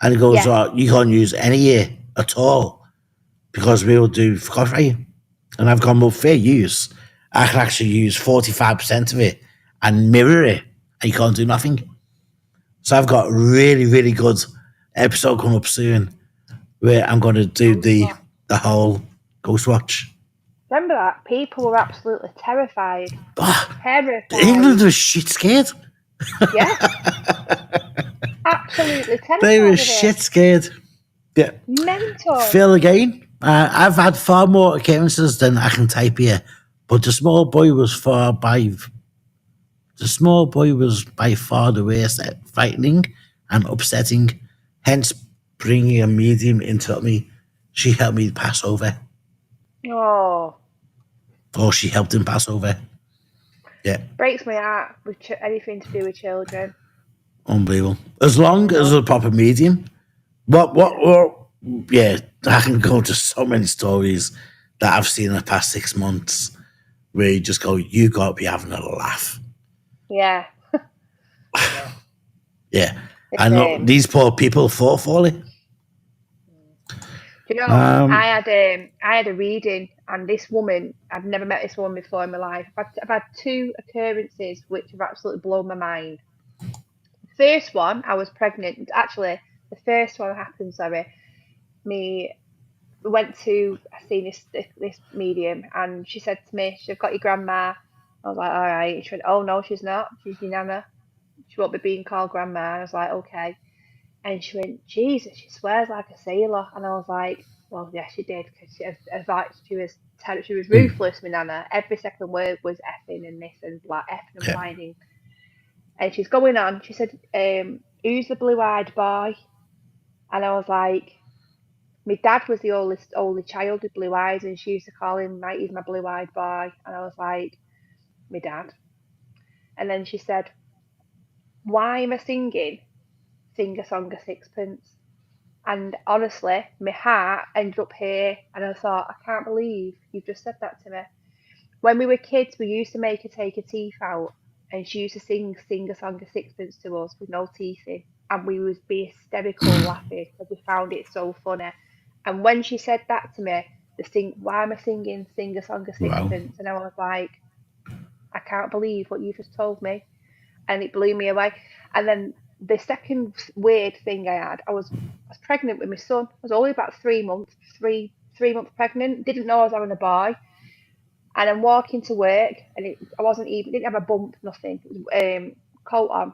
And he goes, yeah, oh, you can't use any year at all because we will do copyright. And I've gone, well, fair use. I can actually use 45% of it and mirror it, and you can't do nothing. So I've got a really, really good episode coming up soon where I'm going to do Ghostwatch. the whole Ghost Watch. Remember that? People were absolutely terrified. Oh, Terrified. England was shit scared. Yeah, absolutely They were terrified of it. shit scared. Yeah. Mental. Phil again. I've had far more occurrences than I can type here, but the small boy was by far the worst at frightening and upsetting. Hence, bringing a medium into me, she helped me pass over, Oh, or she helped him pass over. Yeah, breaks my heart with anything to do with children. unbelievable. As long as No. a proper medium. Yeah, I can go to so many stories that I've seen in the past 6 months where you just go, you got to be having a laugh. Yeah. Yeah. The I know same. these poor people fall for it. Do you know, I had a reading, and this woman, I've never met this woman before in my life. I've had two occurrences which have absolutely blown my mind. First one, I was pregnant. Actually, the first one happened, sorry. Me went to, I seen this medium, and she said to me, "She's got your grandma." I was like, all right. She went, "Oh no, she's not. She's your nana. She won't be being called grandma." I was like, okay. And she went, "Jesus, she swears like a sailor." And I was like, well, yes, she did, because she was ruthless, my nana. Every second word was effing and this and like effing and Yeah. blinding. And she's going on. She said, "Who's the blue-eyed boy?" And I was like, my dad was the only child with blue eyes, and she used to call him, like, he's my blue-eyed boy. And I was like, my dad. And then she said, "Why am I singing Sing a Song of Sixpence?" And honestly, my heart ended up here, and I thought, I can't believe you've just said that to me. When we were kids, we used to make her take her teeth out, and she used to sing a song of sixpence to us with no teeth in, and we would be hysterical laughing because we found it so funny. And when she said that to me, why am I sing a song of Wow. sixpence? And I was like, I can't believe what you just told me, and it blew me away. And then the second weird thing I had, I was pregnant with my son. I was only about 3 months, three months pregnant. Didn't know I was having a boy, and I'm walking to work, and I wasn't even didn't have a bump, nothing. It was, coat on.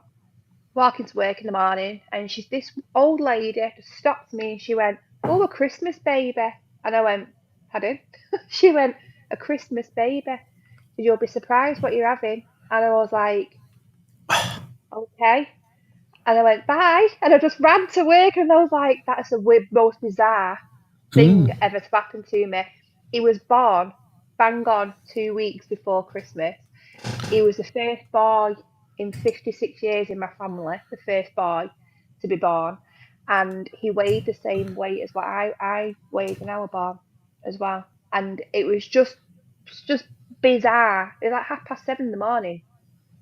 Walking to work in the morning, and this old lady just stopped me, and she went, "Oh, a Christmas baby," and I went, "Pardon?" She went, "A Christmas baby. You'll be surprised what you're having," and I was like, "Okay." And I went, "Bye," and I just ran to work, and I was like, "That's the most bizarre thing ever to happen to me." He was born bang on 2 weeks before Christmas. He was the first boy in 56 years in my family, the first boy to be born. And he weighed the same weight as what I weighed when I was born as well. And it was just bizarre. It was like 7:30 in the morning.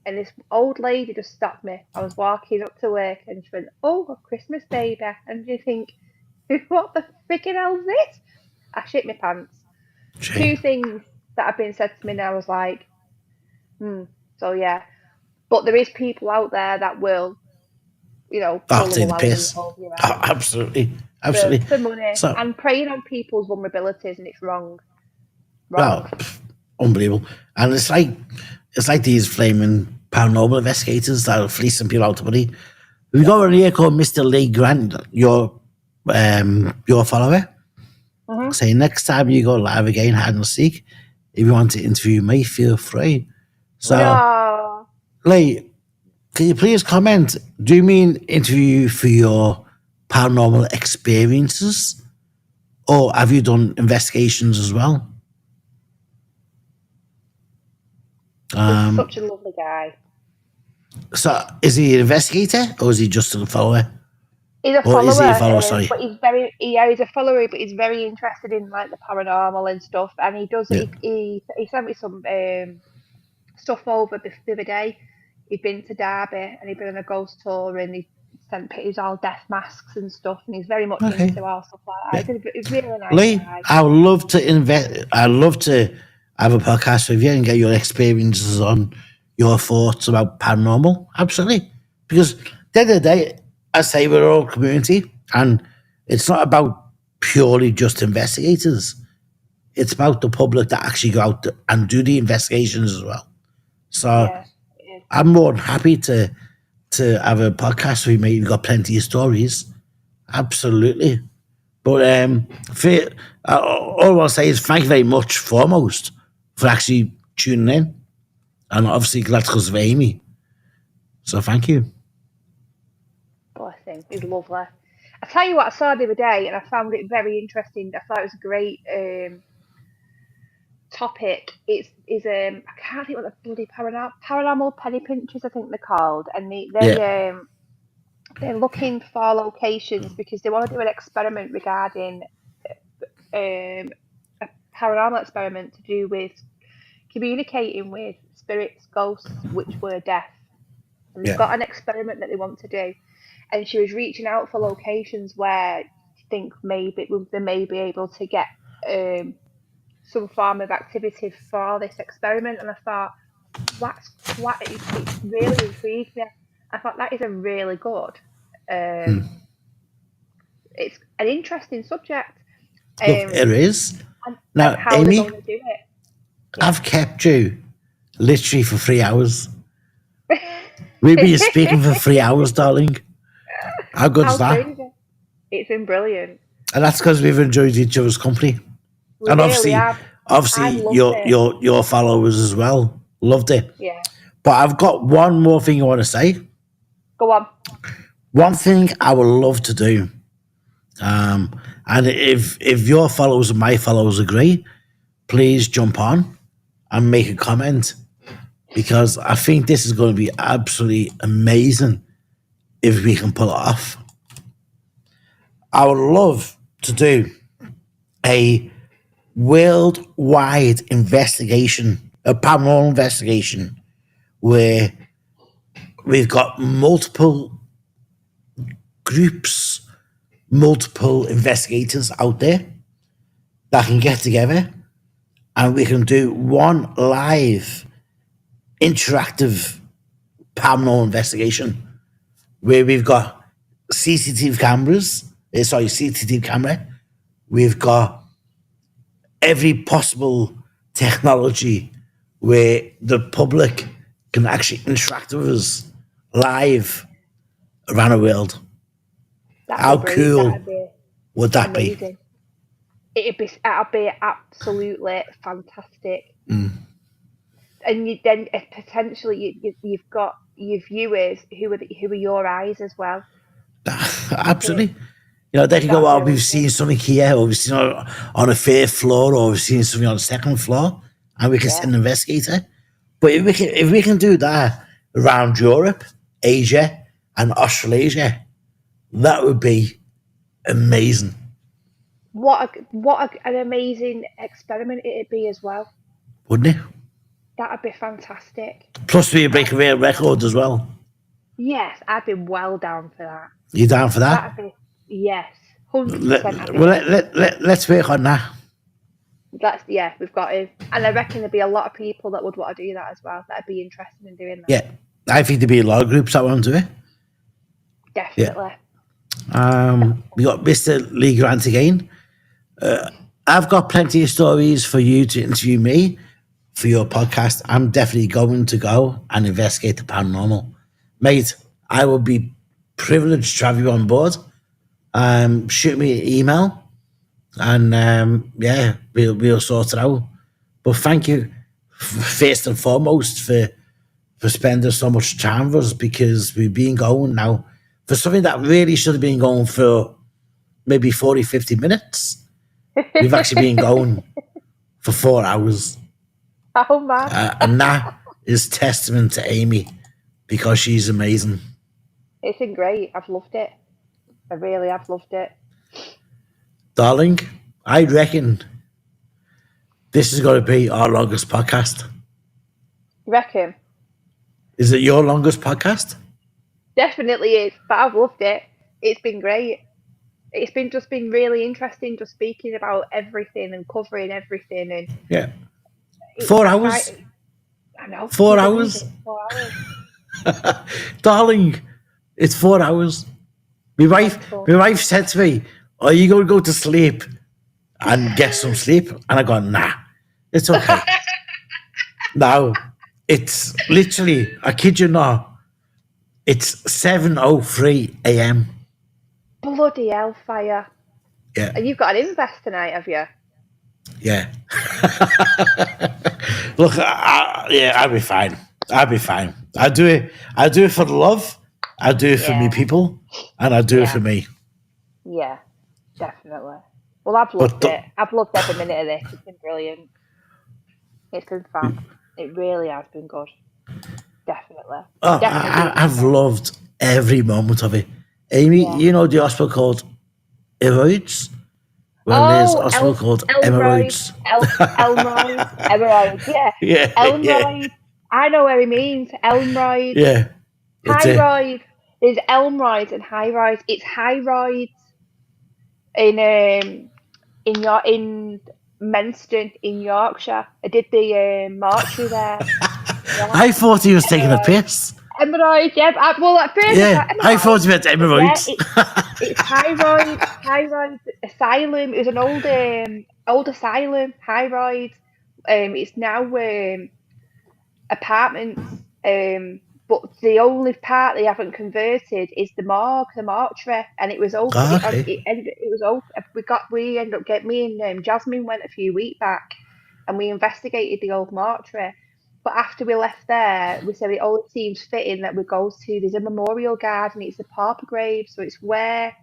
And this old lady just stopped me. I was walking up to work, and she went, "Oh, a Christmas baby." And you think, what the freaking hell is this? I shit my pants. Gee. Two things that have been said to me, and I was like, so yeah. But there is people out there that will, I'll pull a take the wool piss. over your Oh, eyes absolutely. for, Absolutely. for money So, and preying on people's vulnerabilities, and it's wrong. well, Wrong. unbelievable. And it's like these flaming paranormal investigators that are fleecing people out of money. We've got one here called Mr. Lee Grant, your follower, Hmm. saying next time you go live again, hide and seek, if you want to interview me, feel free. So, No. Lee, Can you please comment? Do you mean interview for your paranormal experiences, or have you done investigations as well? He's such a lovely guy. So, is he an investigator or is he just a follower? He's a Or is he a follower, follower? Sorry. but he's a follower, but he's very interested in like the paranormal and stuff. And he does. Yeah. He sent me some stuff over the other day. He'd been to Derby and he'd been on a ghost tour, and he sent pictures all death masks and stuff. And he's very much Okay. into all stuff like Yeah. that. He's a really nice Lee, guy. I would love to invest. I'd love to have a podcast with you and get your experiences on your thoughts about paranormal. Absolutely, because at the end of the day, I say we're all community, and it's not about purely just investigators. It's about the public that actually go out and do the investigations as well. So Yeah, it is. I'm more than happy to have a podcast with you, mate. You've got plenty of stories. Absolutely. But all I'll say is thank you very much, foremost, for actually tuning in. And obviously, glad because of Aimee. So thank you. Bless him. He's lovely. I tell you what, I saw the other day, and I found it very interesting. I thought it was a great topic. I can't think what the bloody paranormal penny pinchers I think they're called, and Yeah. they're looking for locations because they want to do an experiment regarding a paranormal experiment to do with communicating with spirits, ghosts, which were deaf. And they've Yeah. got an experiment that they want to do. And she was reaching out for locations where you think maybe they may be able to get some form of activity for this experiment. And I thought, it's really intrigued me. I thought that is a really good. It's an interesting subject. Look, it is. And Now, how they're Aimee, going to do it. I've kept you literally for 3 hours. We've been speaking for 3 hours, darling. How good How is that? crazy. It's been brilliant. And that's because we've enjoyed each other's company. We And really have. I've obviously loved it. your followers as well loved it. Yeah. But I've got one more thing I want to say. Go on. One thing I would love to do, and if your followers and my followers agree, please jump on and make a comment, because I think this is going to be absolutely amazing if we can pull it off. I would love to do a worldwide investigation, a paranormal investigation, where we've got multiple groups, multiple investigators out there that can get together, and we can do one live interactive paranormal investigation where we've got CCTV cameras, CCTV camera, we've got every possible technology where the public can actually interact with us live around the world. How That'd be great. cool That'd be would that be? amazing. It'd be absolutely fantastic. And then potentially you've got your viewers who are your eyes as well. Absolutely. You know, they can go, That'd oh, be we've seen something here, or we've seen it on a third floor, or we've seen something on the second floor, and we can send an investigator. But if we can do that around Europe, Asia, and Australasia, that would be amazing. An amazing experiment it'd be as well. Wouldn't it? That'd be fantastic. Plus, we break a real record as well. Yes, I'd be well down for that. You down for that? That'd be yes, 100%. Let's work on that. We've got to, and I reckon there'd be a lot of people that would want to do that as well. That'd be interested in doing that. Yeah, I think there'd be a lot of groups that want to do it. Definitely. We got Mr. Lee Grant again. I've got plenty of stories for you to interview me for your podcast. I'm definitely going to go and investigate the paranormal. Mate, I will be privileged to have you on board. Shoot me an email and we'll sort it out. But thank you first and foremost for for spending so much time with us, because we've been going now for something that really should have been going for maybe 40, 50 minutes. We've actually been going for 4 hours. Oh man. And that is testament to Aimee, because she's amazing. It's been great. I've loved it. I really have loved it. Darling, I reckon this is going to be our longest podcast. You reckon? Is it your longest podcast? Definitely is, but I've loved it. It's been great. It's been really interesting, just speaking about everything and covering everything. And yeah, 4 hours. I know. 4 hours. 4 hours. Darling, it's 4 hours. My wife said to me, "Are you going to go to sleep and get some sleep?" And I go, "Nah, it's okay." Now, it's literally, I kid you not, it's 7:03 a.m. Bloody hellfire. Yeah. And you've got an invest tonight, have you? Yeah. Look, I'll be fine. I'll be fine. I do it for the love. I do it for me people, and I do it for me. Yeah, definitely. Well, I've loved it. I've loved every minute of this. It's been brilliant. It's been fun. It really has been good. Definitely. Oh, I've loved every moment of it. Aimee, you know the hospital called Hemorrhoids? Well, there's a hospital called Hemorrhoids. Hemorrhoids, yeah. Yeah. Elmroid. Yeah. I know where he means. Elmroid. Yeah. Hyroid. There's Elmroid and Hyroid. It's Hyroid in Menston in Yorkshire. I did the mortuary there. Yeah. I thought he was taking a piss. Hemorrhoid, yeah. Well, at first, I thought he meant hemorrhoids. Yeah, it's Hyroid Asylum. It was an old asylum, Hyroid. It's now apartments. But the only part they haven't converted is the morgue, the mortuary, and it was open. It was open. We ended up getting, me and Jasmine went a few weeks back, and we investigated the old mortuary. But after we left there, we said it only seems fitting that we go to, there's a memorial garden. It's the pauper grave, so it's where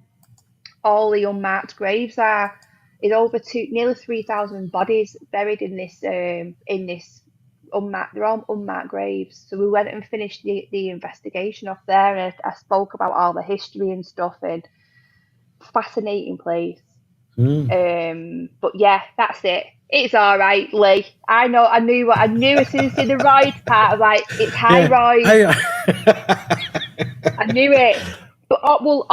all the unmarked graves are. It's over nearly 3,000 bodies buried in this unmarked. They're all unmarked graves. So we went and finished the investigation off there, and I spoke about all the history and stuff, and fascinating place. But yeah, that's it. It's all right, Lee. I knew as soon as I did the ride part. I was like, it's high ride. I knew it. But all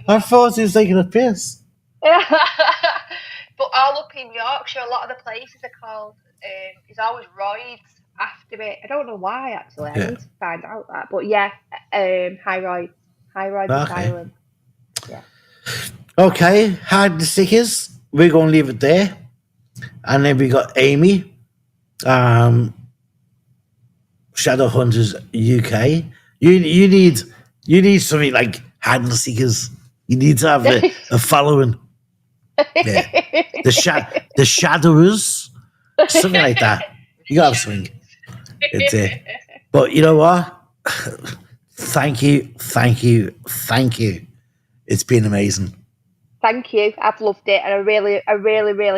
I thought he was taking a piss. But all up in Yorkshire, a lot of the places are called, it's always Royds after it. I don't know why, actually. I need to find out that. But yeah, High Royd Asylum. Yeah. Okay, hide the stickers. We're going to leave it there. And then we got Aimee, Shadowhunters UK. You need something like hide the stickers. You need to have a following. Yeah. The Shadowers, something like that. You got to have something. It's it. But you know what? Thank you. It's been amazing. Thank you. I've loved it, and I really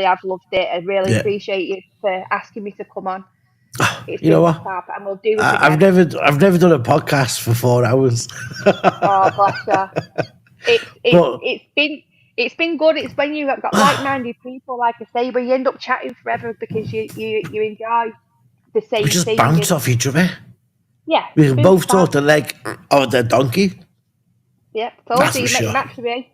have loved it. I really appreciate you for asking me to come on. You know what? Fab, and we'll do it I've never done a podcast for 4 hours. Oh, bless you. It's been good. It's when you've got like-minded people, like I say, but you end up chatting forever because you enjoy the same thing. We just bounce off each other. Yeah. We can both talk the leg of the donkey. Yeah, so you make a match for me.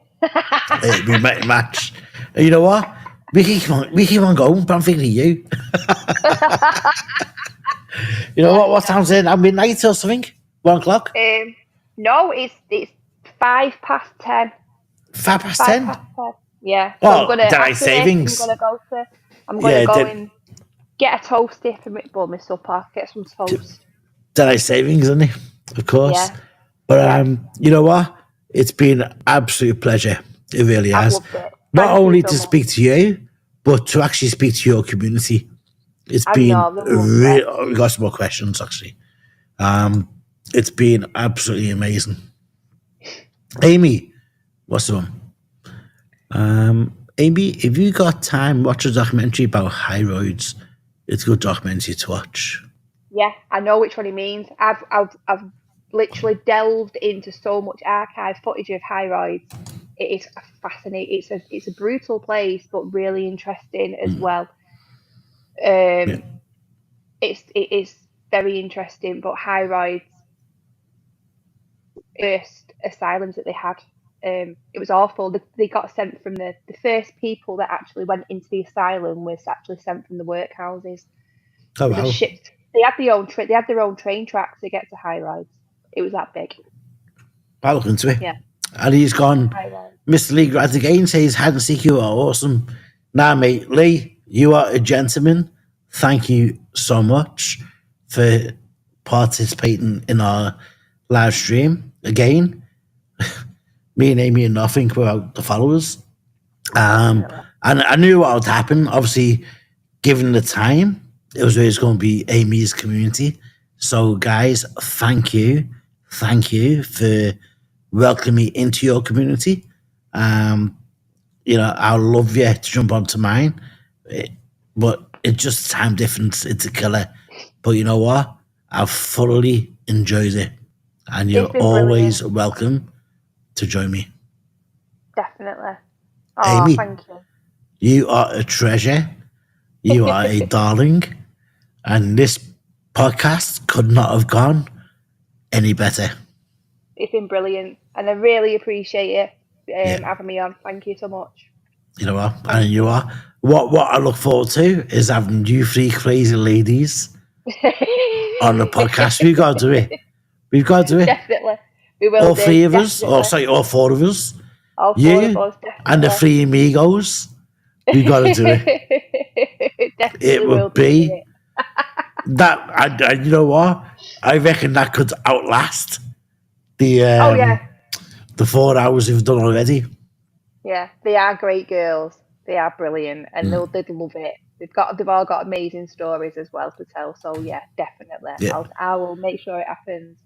We make a match. And you know what? We keep on going, but I'm thinking of you. You know what time's it now? Midnight or something? 1 o'clock? No, it's 10:05. 10:05? 10:05? Yeah. So I'm gonna, daylight savings. I'm gonna go and get a toasty for my supper. Get some toast. Daylight savings, isn't it? Of course. Yeah. But you know what? It's been an absolute pleasure. It really has. I've loved it. Not only to speak to you, but to actually speak to your community. It's I been know, they're lovely. we got some more questions actually. It's been absolutely amazing. Aimee, what's the one? Aimee, if you got time, watch a documentary about high roads. It's a good documentary to watch. Yeah, I know which one he means. I've literally delved into so much archive footage of high rides. It is fascinating. It's a brutal place, but really interesting as well. Yeah. Um, it is very interesting. But high rides, first asylums that they had, it was awful. They got sent from the first people that actually went into the asylum was actually sent from the workhouses. Oh They just wow. shipped. They had they had their own train tracks to get to high rides. It was that big. I'll look into it. Yeah, And he's gone, high rides. Mr. Lee Grant again says, hide and seek, you are awesome. Now, mate, Lee, you are a gentleman. Thank you so much for participating in our live stream. Again, me and Aimee are nothing without the followers. And Definitely. I knew what would happen. Obviously, given the time, it was always going to be Aimee's community. So, guys, thank you. Thank you for welcoming me into your community. I'd love you to jump onto mine. But it's just time difference. It's a killer. But you know what? I've thoroughly enjoyed it. And you're It's been always brilliant. welcome to join me. Definitely. Oh, Aimee, thank you. you are a treasure. You are a darling. And this podcast could not have gone any better. It's been brilliant, and I really appreciate Yeah. it having me on. Thank you so much. You know what? Thank And you you. are. What I look forward to is having you three crazy ladies on the podcast. We've got to do it. We've got to do it. Definitely, we will All do. three of us, Definitely, or sorry, all four of us. all four of You us. and the Definitely. three amigos. We've got to do it. Definitely It will would be doing be it. that, and you know what? I reckon that could outlast the Oh yeah, the 4 hours we've done already. yeah. They are great girls. They are brilliant, and they'd love it. They've all got amazing stories as well to tell. So yeah, definitely. Yeah. I will make sure it happens.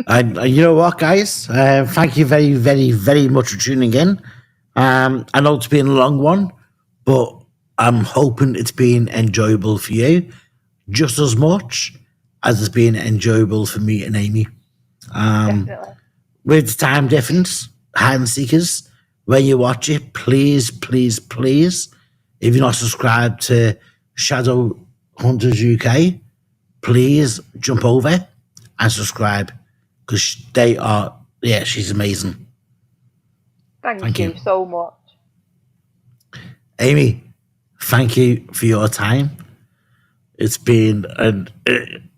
And you know what, guys? Thank you very, very, very much for tuning in. I know it's been a long one, but I'm hoping it's been enjoyable for you just as much as it's been enjoyable for me and Aimee. Definitely. With the time difference, hide and seekers, when you watch it, please, please, please, if you're not subscribed to Shadow Hunters UK, please jump over and subscribe because they are, yeah, she's amazing. Thank you. you so much. Aimee, thank you for your time. It's been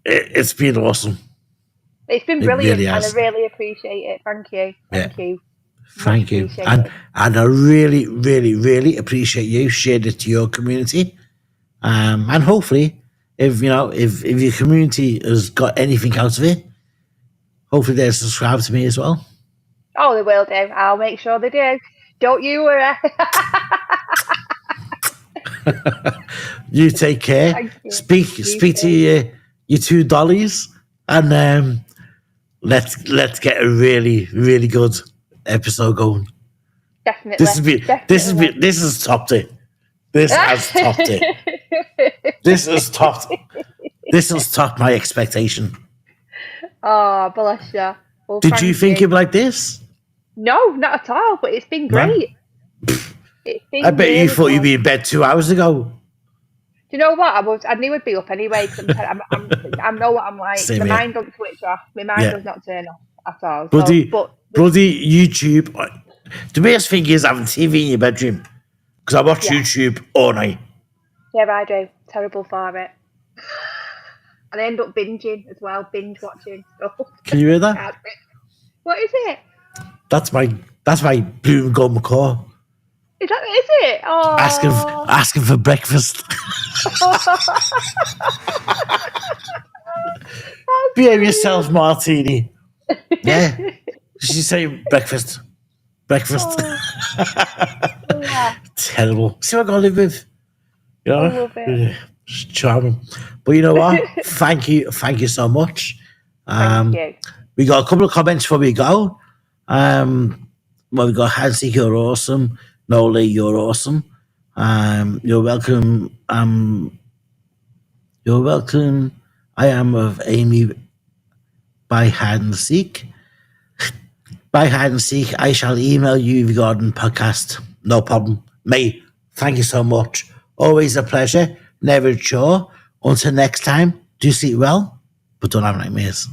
it's been awesome. It's been It brilliant, really and I has. really appreciate it. Thank you. Yeah. Thank you. Much Thank you. appreciated. And I really, really, really appreciate you sharing it to your community. And hopefully, if your community has got anything out of it, hopefully they'll subscribe to me as well. Oh, they will do. I'll make sure they do. Don't you worry. You take care. Thank you. Speak You to too. your two dollies, and let's get a really, really good episode going. Definitely. This has topped it. This has topped it. This has topped my expectation. Oh, bless you. Well, Did you thank think it'd be like this? No, not at all. But it's been No? great. It's been I bet you really thought you'd good. be in bed 2 hours ago. Do you know what? I knew I'd be up anyway because I know what I'm like. Same My here. mind don't switch off. My mind Yeah. does not turn off at all. Bloody But YouTube. The biggest thing is having TV in your bedroom because I watch Yeah. YouTube all night. yeah, I do. Terrible for it. And I end up binging as well, binge watching stuff. Can you hear that? What is it? That's my blue and gold macaw Is it? Oh, asking for breakfast. Behave yourself, Martini. Yeah, she's saying breakfast. Yeah. Terrible. See what I gotta live with. You know? I love it. Charming. But you know what? Thank you so much. Thank you. We got a couple of comments before we go. Well, we got Hansi, you're awesome. Noli, you're awesome. You're welcome. You're welcome. I am of Aimee by hide and seek. By hide and seek, I shall email you regarding podcast. No problem. Mate, thank you so much. Always a pleasure. Never a chore. Until next time, do sleep well, but don't have nightmares.